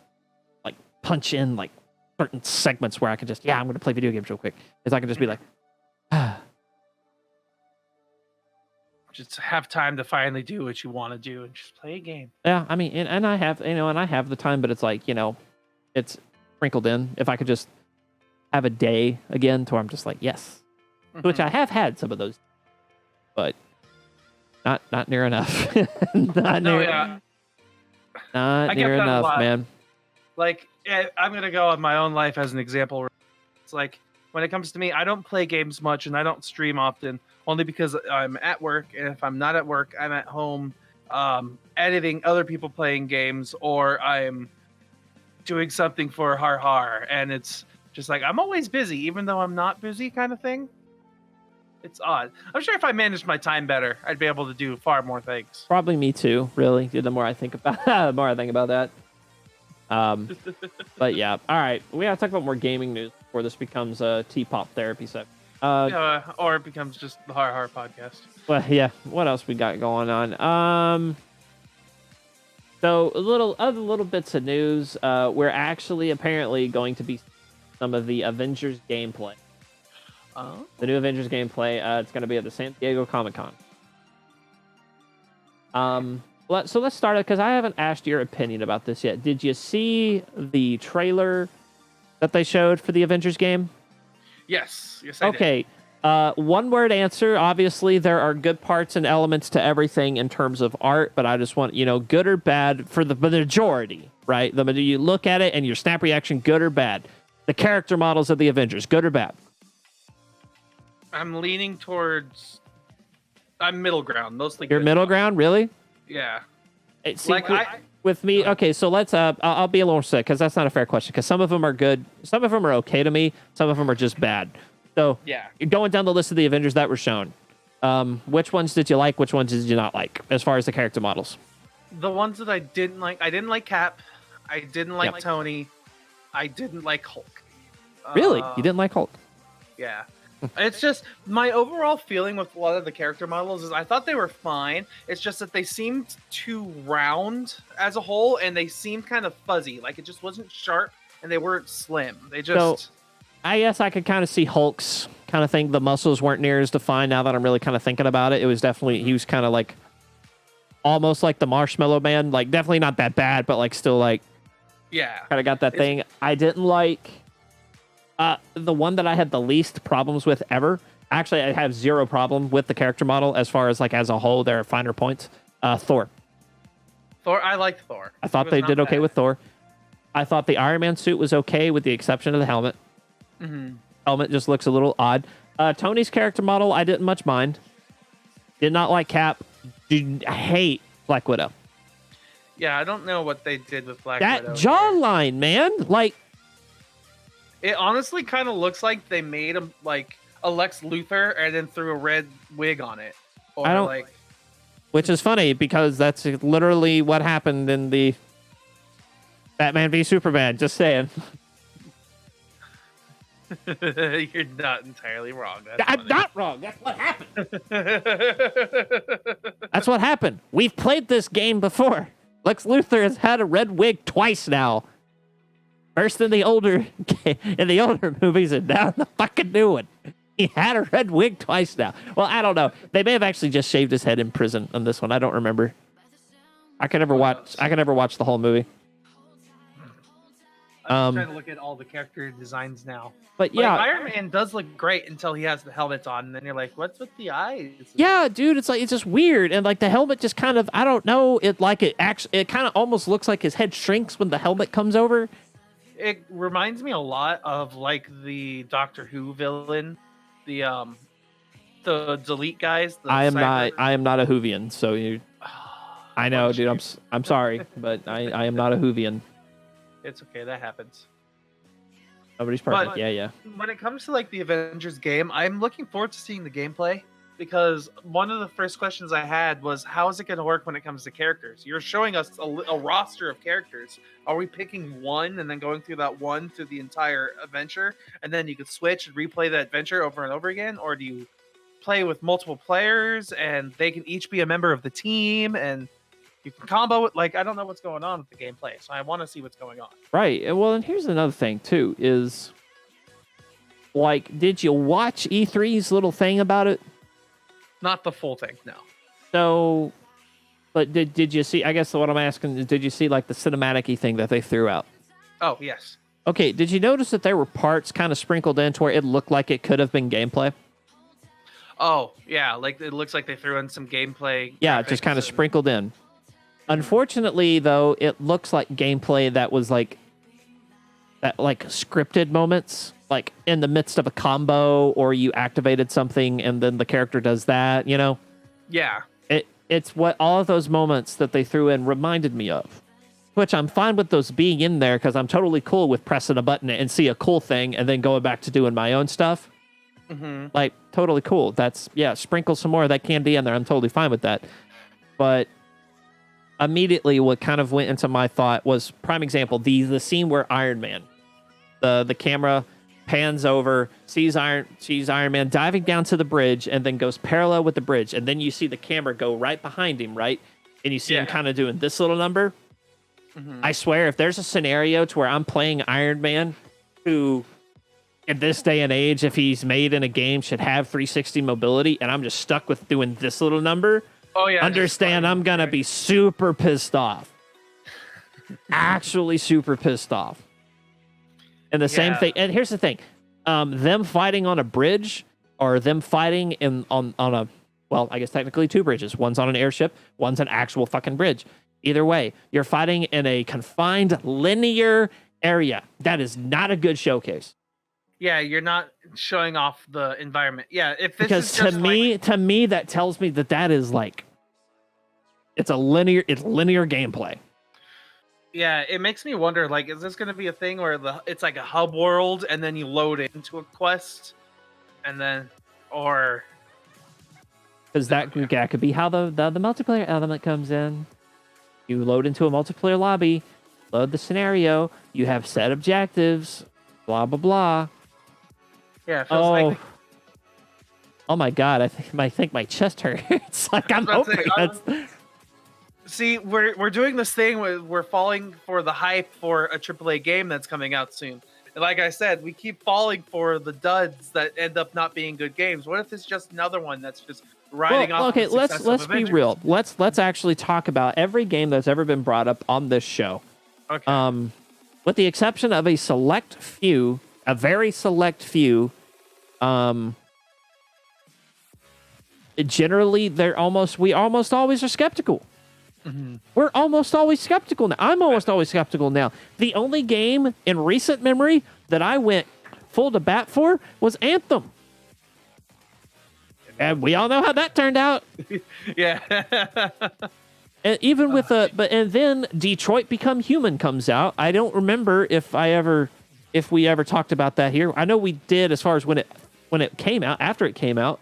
Speaker 1: punch in like certain segments where I can just I'm going to play video games real quick, because I can just be like,
Speaker 3: just have time to finally do what you want to do and just play a game.
Speaker 1: Yeah, I mean, and I have and I have the time, but it's like, it's sprinkled in. If I could just have a day again to where I'm just like, yes, which I have had some of those, but not near enough. Not near enough, man.
Speaker 3: Like, I'm gonna go on my own life as an example. It's like, when it comes to me, I don't play games much and I don't stream often, only because I'm at work, and if I'm not at work, I'm at home editing other people playing games, or I'm doing something for har, and it's just like, I'm always busy, even though I'm not busy, kind of thing. It's odd. I'm sure if I managed my time better, I'd be able to do far more things.
Speaker 1: Probably me too, really. The more I think about that. But yeah, all right. We gotta talk about more gaming news before this becomes a Tpop therapy set.
Speaker 3: Or it becomes just the har podcast.
Speaker 1: Well, yeah. What else we got going on? So other little bits of news. We're actually apparently going to be some of the Avengers gameplay.
Speaker 3: Oh.
Speaker 1: The new Avengers gameplay. It's going to be at the San Diego Comic-Con. So let's start it, because I haven't asked your opinion about this yet. Did you see the trailer that they showed for the Avengers game?
Speaker 3: Yes, I
Speaker 1: did. One word answer. Obviously, there are good parts and elements to everything in terms of art, but I just want, good or bad for the majority, right? You look at it and your snap reaction, good or bad. The character models of the Avengers, good or bad?
Speaker 3: I'm leaning towards... I'm middle ground, mostly.
Speaker 1: You're middle ground, really?
Speaker 3: Yeah.
Speaker 1: See, with me, okay, so let's, I'll be a little sick, because that's not a fair question, because some of them are good, some of them are okay to me, some of them are just bad. So,
Speaker 3: yeah,
Speaker 1: going down the list of the Avengers that were shown, which ones did you like, which ones did you not like, as far as the character models?
Speaker 3: The ones that I didn't like Cap, I didn't like Tony, I didn't like Hulk.
Speaker 1: Really? You didn't like Hulk?
Speaker 3: Yeah. It's just, my overall feeling with a lot of the character models is I thought they were fine. It's just that they seemed too round as a whole, and they seemed kind of fuzzy. Like, it just wasn't sharp, and they weren't slim. They just...
Speaker 1: So, I guess I could kind of see Hulk's kind of thing. The muscles weren't near as defined. Now that I'm really kind of thinking about it, it was definitely, he was kind of like, almost like the Marshmallow Man. Like, definitely not that bad, but like, still like...
Speaker 3: Yeah.
Speaker 1: Kind of got that thing. I didn't like... the one that I had the least problems with ever, actually, I have zero problem with the character model as far as like as a whole. There are finer points. Thor.
Speaker 3: I liked Thor.
Speaker 1: I thought they did okay with Thor. I thought the Iron Man suit was okay with the exception of the helmet.
Speaker 3: Mm-hmm.
Speaker 1: Helmet just looks a little odd. Tony's character model, I didn't much mind. Did not like Cap. I hate Black Widow.
Speaker 3: Yeah, I don't know what they did with Black Widow.
Speaker 1: That jawline, man. Like,
Speaker 3: It honestly kind of looks like they made him like a Lex Luthor and then threw a red wig on it. Or
Speaker 1: I don't-
Speaker 3: like,
Speaker 1: Which is funny because that's literally what happened in the Batman v Superman. Just saying.
Speaker 3: you're not entirely wrong.
Speaker 1: I'm not wrong. That's what happened. That's what happened. We've played this game before. Lex Luthor has had a red wig twice now. First in the older movies, and now in the fucking new one. He had a red wig twice now. Well, I don't know. They may have actually just shaved his head in prison on this one. I don't remember. I can never watch the whole movie.
Speaker 3: I'm trying to look at all the character designs now.
Speaker 1: But yeah,
Speaker 3: like, Iron Man does look great until he has the helmet on, and then you're like, "What's with the eyes?"
Speaker 1: Yeah, dude, it's just weird, and like the helmet just kind of, I don't know, it kind of almost looks like his head shrinks when the helmet comes over.
Speaker 3: It reminds me a lot of like the Doctor Who villain, the delete guys.
Speaker 1: I am not a Whovian, so you. I know, dude. I'm sorry, but I am not a Whovian.
Speaker 3: It's okay, that happens.
Speaker 1: Nobody's perfect.
Speaker 3: But
Speaker 1: yeah.
Speaker 3: When it comes to like the Avengers game, I'm looking forward to seeing the gameplay because one of the first questions I had was, how is it going to work when it comes to characters? You're showing us a roster of characters. Are we picking one and then going through that one through the entire adventure, and then you could switch and replay that adventure over and over again, or do you play with multiple players and they can each be a member of the team and you can combo it? Like, I don't know what's going on with the gameplay, so I want to see what's going on.
Speaker 1: Right. Well, and here's another thing too: is like, did you watch E3's little thing about it?
Speaker 3: Not the full thing, no.
Speaker 1: So, but did you see? I guess what I'm asking is, did you see like the cinematic-y thing that they threw out?
Speaker 3: Oh yes.
Speaker 1: Okay. Did you notice that there were parts kind of sprinkled in to where it looked like it could have been gameplay?
Speaker 3: Oh yeah, like it looks like they threw in some gameplay.
Speaker 1: Yeah, just kind of sprinkled in. Unfortunately, though, it looks like gameplay that was like scripted moments, like in the midst of a combo, or you activated something and then the character does that, you know?
Speaker 3: Yeah.
Speaker 1: It's what all of those moments that they threw in reminded me of, which I'm fine with those being in there because I'm totally cool with pressing a button and see a cool thing and then going back to doing my own stuff.
Speaker 3: Mm-hmm.
Speaker 1: Like, totally cool. Sprinkle some more of that candy in there. I'm totally fine with that. But immediately what kind of went into my thought was, prime example, the scene where Iron Man, the camera pans over, sees Iron Man diving down to the bridge and then goes parallel with the bridge, and then you see the camera go right behind him, right? And you see him kind of doing this little number. Mm-hmm. I swear, if there's a scenario to where I'm playing Iron Man, who in this day and age, if he's made in a game, should have 360 mobility, and I'm just stuck with doing this little number, understand I'm going to be super pissed off. Actually super pissed off. And the same thing, and here's the thing, them fighting on a bridge, or them fighting on a, well, I guess technically two bridges. One's on an airship, one's an actual fucking bridge. Either way, you're fighting in a confined linear area. That is not a good showcase.
Speaker 3: Yeah, you're not showing off the environment. Yeah, if this
Speaker 1: because
Speaker 3: is just
Speaker 1: to me, that tells me that is like, it's linear gameplay.
Speaker 3: Yeah, it makes me wonder, like, is this going to be a thing where it's like a hub world and then you load it into a quest and then, or...
Speaker 1: Because that could be how the multiplayer element comes in. You load into a multiplayer lobby, load the scenario, you have set objectives, blah, blah, blah.
Speaker 3: Yeah, it feels like...
Speaker 1: Oh my god, I think my chest hurts. Like, I'm hoping that's...
Speaker 3: See, we're doing this thing where we're falling for the hype for a AAA game that's coming out soon. And like I said, we keep falling for the duds that end up not being good games. What if it's just another one that's just riding off the success of
Speaker 1: let's be real. Let's actually talk about every game that's ever been brought up on this show.
Speaker 3: Okay.
Speaker 1: With the exception of a very select few, generally we almost always are skeptical. Mm-hmm. We're almost always skeptical now. I'm almost always skeptical now. The only game in recent memory that I went full to bat for was Anthem. And we all know how that turned out.
Speaker 3: Yeah.
Speaker 1: And even with and then Detroit Become Human comes out. I don't remember if if we ever talked about that here. I know we did as far as when it came out, after it came out,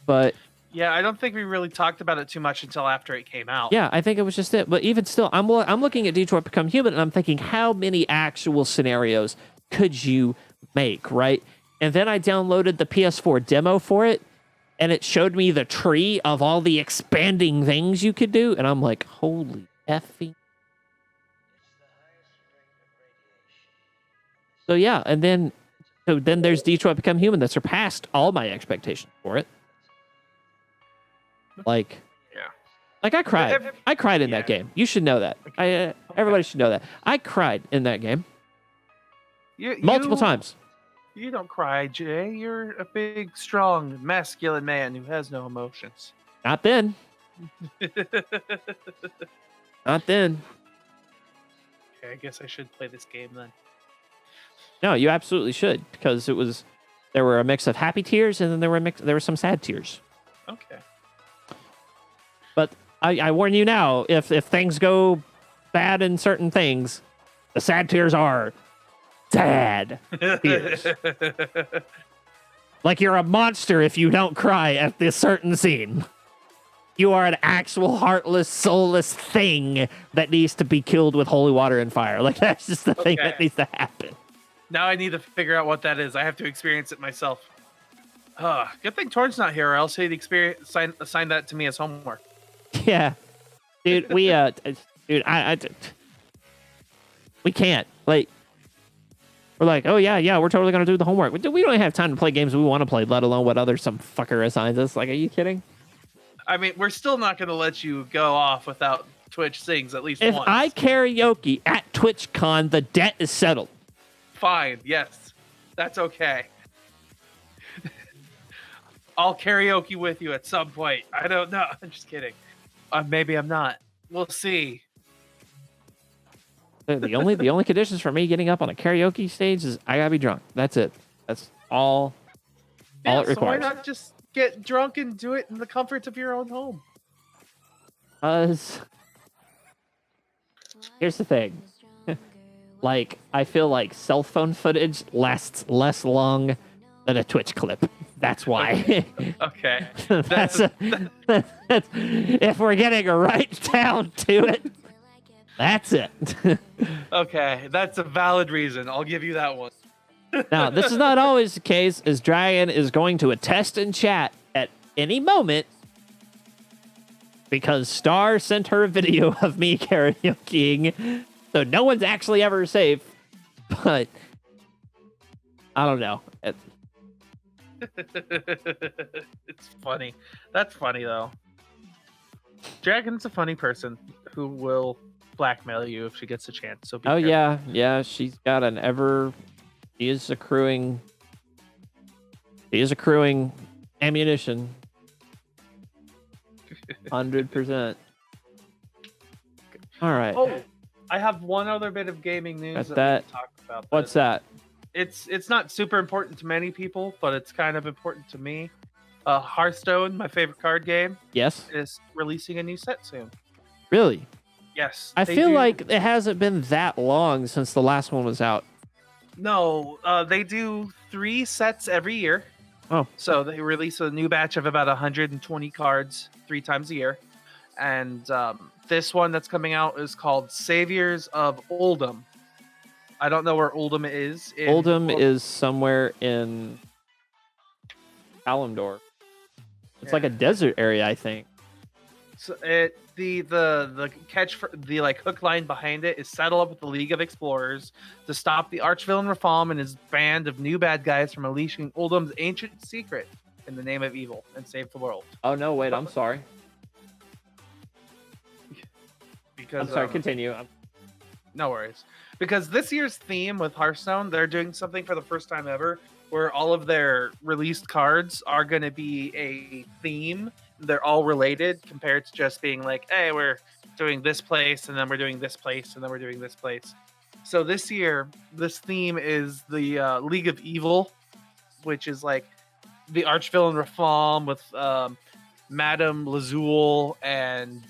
Speaker 1: but
Speaker 3: Yeah, I don't think we really talked about it too much until after it came out.
Speaker 1: yeah, I think it was just it. But even still, I'm looking at Detroit Become Human, and I'm thinking, how many actual scenarios could you make, right? And then I downloaded the PS4 demo for it, and it showed me the tree of all the expanding things you could do, and I'm like, holy effing. So yeah, and then there's Detroit Become Human that surpassed all my expectations for it. Like,
Speaker 3: Yeah.
Speaker 1: like I cried. I cried in that game. You should know that. Everybody should know that. I cried in that game multiple times.
Speaker 3: You don't cry, Jay. You're a big, strong, masculine man who has no emotions.
Speaker 1: Not then. Not then.
Speaker 3: Okay, I guess I should play this game then.
Speaker 1: No, you absolutely should, because there were a mix of happy tears, and then there were some sad tears.
Speaker 3: Okay.
Speaker 1: But I warn you now, if things go bad in certain things, the sad tears are sad tears. Like you're a monster if you don't cry at this certain scene. You are an actual heartless, soulless thing that needs to be killed with holy water and fire. Like, that's just the thing that needs to happen.
Speaker 3: Now I need to figure out what that is. I have to experience it myself. Good thing Torn's not here, or else he'd assign that to me as homework.
Speaker 1: Yeah, dude, we can't. Like, we're like, oh yeah, we're totally gonna do the homework. We don't even have time to play games we want to play, let alone what some fucker assigns us. Like, are you kidding?
Speaker 3: I mean, we're still not gonna let you go off without Twitch sings at least
Speaker 1: if
Speaker 3: once.
Speaker 1: If I karaoke at TwitchCon, the debt is settled.
Speaker 3: Fine, yes, that's okay. I'll karaoke with you at some point. I don't know. I'm just kidding. Maybe I'm not. We'll see.
Speaker 1: The only conditions for me getting up on a karaoke stage is I gotta be drunk. That's it. That's all it requires.
Speaker 3: So why not just get drunk and do it in the comforts of your own home?
Speaker 1: Here's the thing. Like, I feel like cell phone footage lasts less long than a Twitch clip. That's why.
Speaker 3: Okay.
Speaker 1: That's if we're getting right down to it, that's it.
Speaker 3: Okay, that's a valid reason. I'll give you that one.
Speaker 1: Now, this is not always the case, as Dragon is going to attest in chat at any moment, because Star sent her a video of me karaokeing, so no one's actually ever safe. But I don't know.
Speaker 3: It's funny. That's funny though. Dragon's a funny person who will blackmail you if she gets a chance. So be careful.
Speaker 1: yeah, she's got she is accruing ammunition. 100%. All right.
Speaker 3: Oh, I have one other bit of gaming news that we can talk about.
Speaker 1: What's that?
Speaker 3: It's not super important to many people, but it's kind of important to me. Hearthstone, my favorite card game,
Speaker 1: yes,
Speaker 3: is releasing a new set soon.
Speaker 1: Really?
Speaker 3: Yes.
Speaker 1: I feel like it hasn't been that long since the last one was out.
Speaker 3: No, they do 3 sets every year.
Speaker 1: Oh.
Speaker 3: So they release a new batch of about 120 cards 3 times a year. And this one that's coming out is called Saviors of Oldham. I don't know where Oldham is.
Speaker 1: Oldham is somewhere in Kalimdor. It's like a desert area, I think.
Speaker 3: So the catch for the hook line behind it is settle up with the League of Explorers to stop the archvillain Rafam and his band of new bad guys from unleashing Oldham's ancient secret in the name of evil and save the world.
Speaker 1: Oh no! Wait, I'm sorry.
Speaker 3: Because
Speaker 1: I'm sorry. Continue.
Speaker 3: No worries. Because this year's theme with Hearthstone, they're doing something for the first time ever, where all of their released cards are going to be a theme. They're all related compared to just being like, hey, we're doing this place, and then we're doing this place, and then we're doing this place. So this year, this theme is the League of Evil, which is like the archvillain Rafam with Madame Lazul and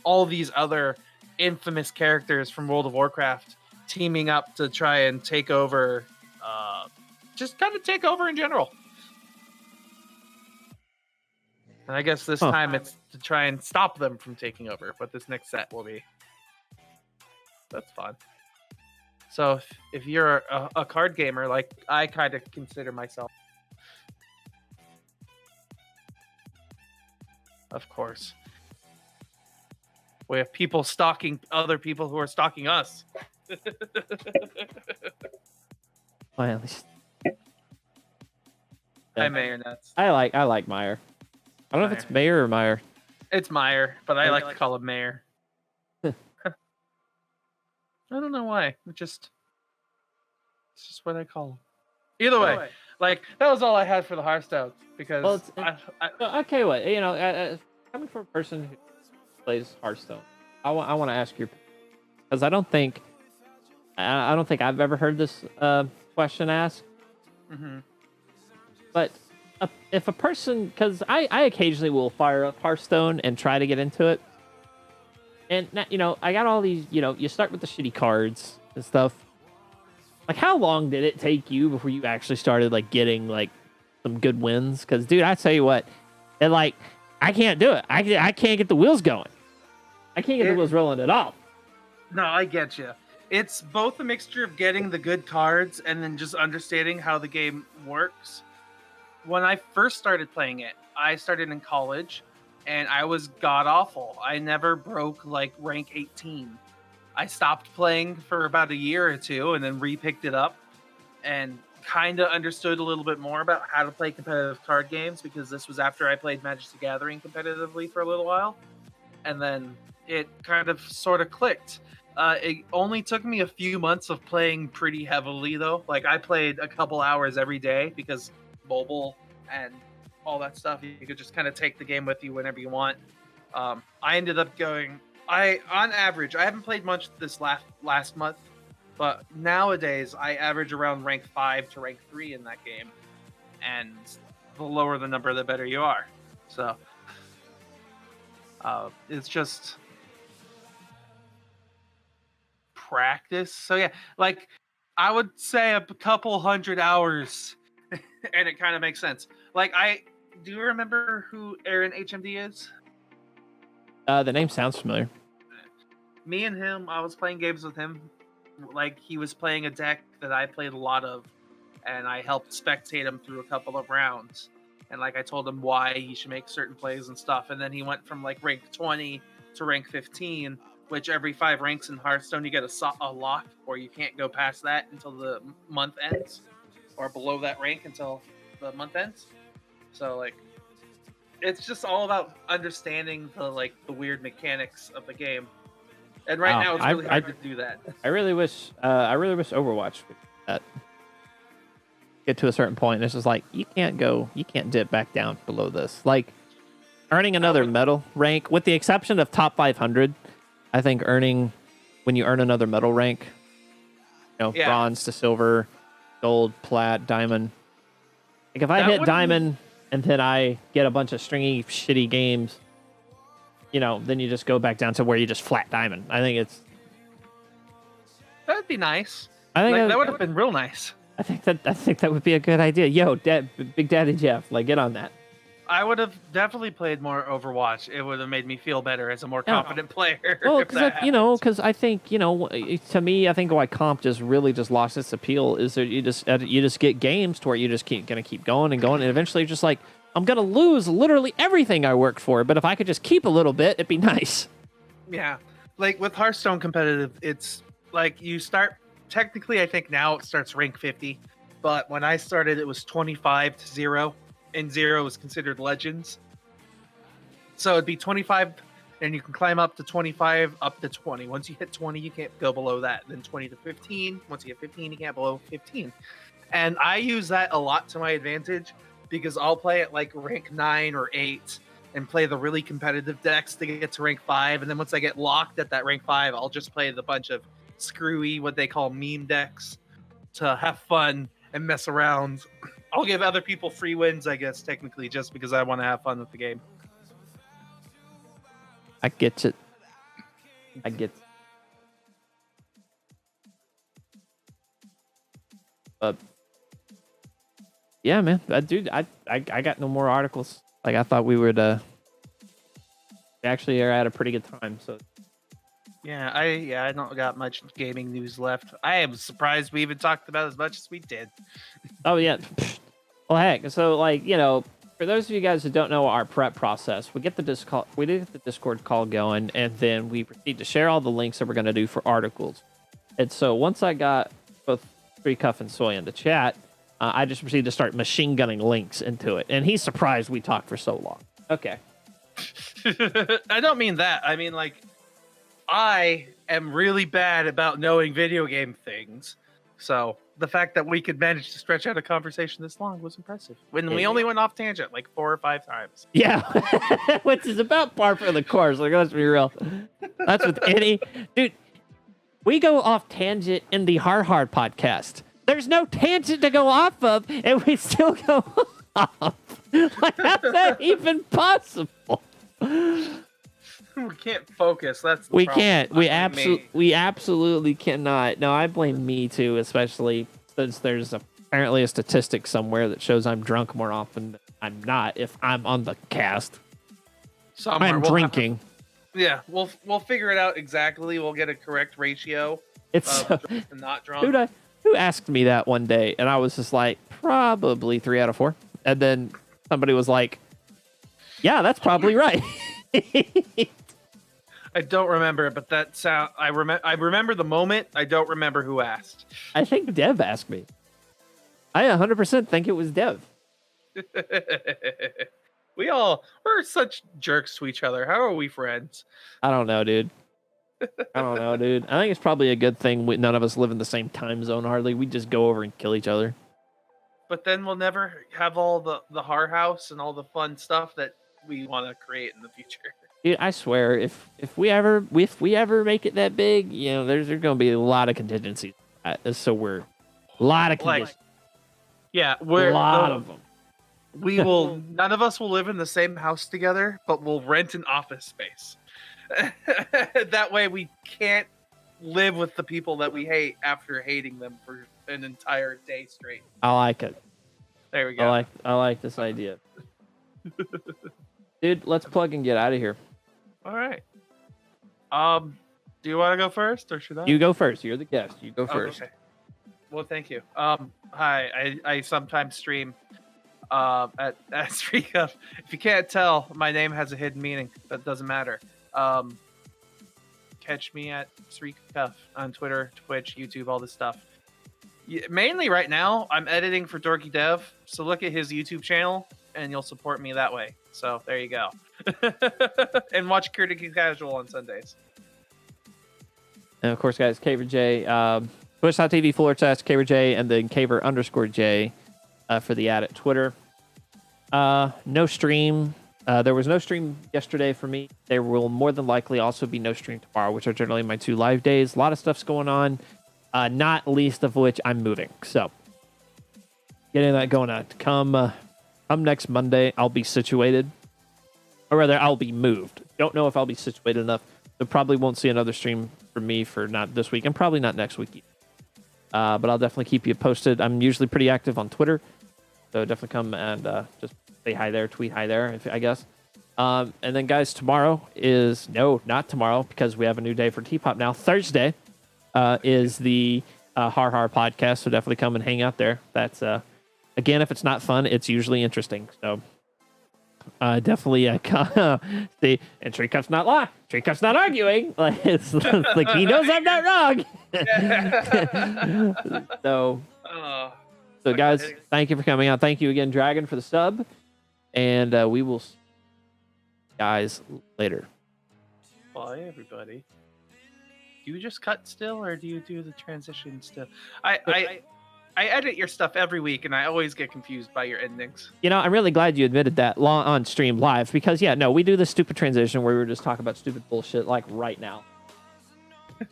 Speaker 3: all these other infamous characters from World of Warcraft teaming up to try and take over, just kind of take over in general. And I guess this time it's to try and stop them from taking over, but this next set will be. That's fun. So if you're a card gamer, like I kind of consider myself, of course, we have people stalking other people who are stalking us.
Speaker 1: Well, at least
Speaker 3: Hi, Mayor Nuts.
Speaker 1: I like Meyer. I don't know if it's Mayor or Meyer.
Speaker 3: It's Meyer, but I like to call him Mayor. I don't know why. It's just what I call him. Either way, like that was all I had for the Hearthstone because
Speaker 1: okay, what coming from a person who plays Hearthstone, I want to ask you because I don't think I've ever heard this question asked.
Speaker 3: Mm-hmm.
Speaker 1: But if a person, because I occasionally will fire up Hearthstone and try to get into it. And, I got all these, you start with the shitty cards and stuff. Like, how long did it take you before you actually started, like, getting, like, some good wins? Because, dude, I tell you what, I can't do it. I can't get the wheels going. I can't get the wheels rolling at all.
Speaker 3: No, I get you. It's both a mixture of getting the good cards and then just understanding how the game works. When I first started playing it, I started in college. And I was god-awful. I never broke, like, rank 18. I stopped playing for about a year or two and then re-picked it up and kind of understood a little bit more about how to play competitive card games because this was after I played Magic the Gathering competitively for a little while. And then it kind of sort of clicked. It only took me a few months of playing pretty heavily, though. Like, I played a couple hours every day because mobile and all that stuff, you could just kind of take the game with you whenever you want. I ended up going, on average, I haven't played much this last month, but nowadays I average around rank 5 to rank 3 in that game, and the lower the number, the better you are. So it's just practice. So yeah, like I would say a couple 100 hours and it kind of makes sense. Like, do you remember who Aaron HMD is?
Speaker 1: The name sounds familiar.
Speaker 3: Me and him, I was playing games with him. Like, he was playing a deck that I played a lot of, and I helped spectate him through a couple of rounds. And, like, I told him why he should make certain plays and stuff. And then he went from, like, rank 20 to rank 15, which every 5 ranks in Hearthstone, you get a lock, or you can't go past that until the month ends, or below that rank until the month ends. So, like, it's just all about understanding the weird mechanics of the game. And right now, it's really hard to do that.
Speaker 1: I really wish Overwatch would do that. Get to a certain point, and it's just like you can't dip back down below this. Like earning another medal rank, with the exception of top 500, I think when you earn another medal rank, bronze to silver, gold, plat, diamond. Like if I hit diamond and then I get a bunch of stringy, shitty games, then you just go back down to where you just flat diamond. I think
Speaker 3: that'd be nice.
Speaker 1: I think
Speaker 3: that would have been real nice.
Speaker 1: I think that would be a good idea. Yo, Big Daddy Jeff, like get on that.
Speaker 3: I would have definitely played more Overwatch. It would have made me feel better as a more confident player.
Speaker 1: Well, because I think to me, I think why comp just lost its appeal is that you just get games to where you just gonna keep going and going, and eventually you're just like, I'm gonna lose literally everything I worked for, but if I could just keep a little bit, it'd be nice.
Speaker 3: Yeah, like with Hearthstone competitive, it's like you start. Technically, I think now it starts rank 50, but when I started, it was 25 to 0. And 0 is considered legends. So it'd be 25, and you can climb up to 25, up to 20. Once you hit 20, you can't go below that. Then 20 to 15. Once you hit 15, you can't below 15. And I use that a lot to my advantage because I'll play at like rank 9 or 8 and play the really competitive decks to get to rank 5. And then once I get locked at that rank 5, I'll just play the bunch of screwy, what they call meme decks, to have fun and mess around. I'll give other people free wins, I guess, technically, just because I want to have fun with the game.
Speaker 1: I get it. But yeah, man, dude, I got no more articles. Like I thought we would. We actually are at a pretty good time. So
Speaker 3: Yeah, I don't got much gaming news left. I am surprised we even talked about as much as we did.
Speaker 1: oh yeah, well heck. So like for those of you guys who don't know our prep process, we get the Discord call going, and then we proceed to share all the links that we're going to do for articles. And so once I got both Srekcuf and Soy in the chat, I just proceeded to start machine gunning links into it. And he's surprised we talked for so long. Okay.
Speaker 3: I don't mean that. I mean, like, I am really bad about knowing video game things. So the fact that we could manage to stretch out a conversation this long was impressive. When we only went off tangent like 4 or 5 times.
Speaker 1: Yeah. Which is about par for the course. Like, let's be real. That's with any... Dude, we go off tangent in the Hard Podcast. There's no tangent to go off of, and we still go off. Like, how's that even possible?
Speaker 3: We can't focus. That's the
Speaker 1: we
Speaker 3: problem.
Speaker 1: can't. We absolutely cannot. No, I blame me too, especially since there's apparently a statistic somewhere that shows I'm drunk more often than I'm not if I'm on the cast.
Speaker 3: Somewhere
Speaker 1: I'm drinking.
Speaker 3: Yeah, we'll figure it out exactly. We'll get a correct ratio.
Speaker 1: It's
Speaker 3: drunk and not drunk.
Speaker 1: Dude, who asked me that one day, and I was just like, probably 3 out of 4. And then somebody was like, yeah, that's probably right.
Speaker 3: I don't remember it, but that sound I remember the moment. I don't remember who asked.
Speaker 1: I think Dev asked me. I 100% think it was Dev.
Speaker 3: We're such jerks to each other. How are we friends?
Speaker 1: I don't know, dude. I think it's probably a good thing none of us live in the same time zone hardly. We just go over and kill each other.
Speaker 3: But then we'll never have all the hard house and all the fun stuff that we want to create in the future.
Speaker 1: Dude, I swear, if we ever make it that big, there's going to be a lot of contingencies. So we're a lot of contingencies.
Speaker 3: We're
Speaker 1: a lot of them.
Speaker 3: We will. None of us will live in the same house together, but we'll rent an office space. That way, we can't live with the people that we hate after hating them for an entire day straight.
Speaker 1: I like it.
Speaker 3: There we go.
Speaker 1: I like this idea. Dude, let's plug and get out of here.
Speaker 3: All right. Do you want to go first, or should I?
Speaker 1: You go first. You're the guest. You go first.
Speaker 3: Okay. Well, thank you. Hi. I sometimes stream at Srekcuf. If you can't tell, my name has a hidden meaning. That doesn't matter. Catch me at Srekcuf on Twitter, Twitch, YouTube, all this stuff. Mainly right now, I'm editing for Dorky Dev, so look at his YouTube channel, and you'll support me that way. So there you go. And watch Critically Casual on Sundays.
Speaker 1: And of course, guys, CaverJay, twitch.tv/CaverJay, and then Caver_J for the ad at Twitter. No stream. There was no stream yesterday for me. There will more than likely also be no stream tomorrow, which are generally my 2 live days. A lot of stuff's going on, not least of which I'm moving. So getting that going on. Come next Monday, I'll be situated. Or rather, I'll be moved. Don't know if I'll be situated enough. So probably won't see another stream for me for not this week and probably not next week either. But I'll definitely keep you posted. I'm usually pretty active on Twitter. So definitely come and just say hi there, tweet hi there, I guess. And then, guys, tomorrow is... No, not tomorrow, because we have a new day for Tpop now. Thursday is the Har podcast, so definitely come and hang out there. That's... Again, if it's not fun, it's usually interesting. So definitely see, and Srekcuf's not lying. Srekcuf's not arguing. Like it's like he knows I'm not wrong. So guys, thank you for coming out. Thank you again, Dragon, for the sub, and we will see you guys later.
Speaker 3: Bye, everybody. Do you just cut still, or do you do the transition still? I edit your stuff every week, and I always get confused by your endings.
Speaker 1: I'm really glad you admitted that on stream live, because, we do this stupid transition where we were just talking about stupid bullshit, like, right now. Of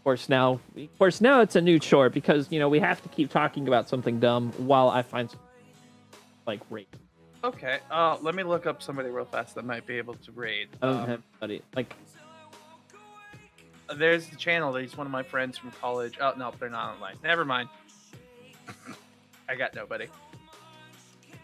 Speaker 1: course, now it's a new chore, because, we have to keep talking about something dumb while I find something, like, rape.
Speaker 3: Okay, let me look up somebody real fast that might be able to raid.
Speaker 1: I don't have anybody. Like,
Speaker 3: There's the channel. He's one of my friends from college. Oh no, they're not online. Never mind. I got nobody.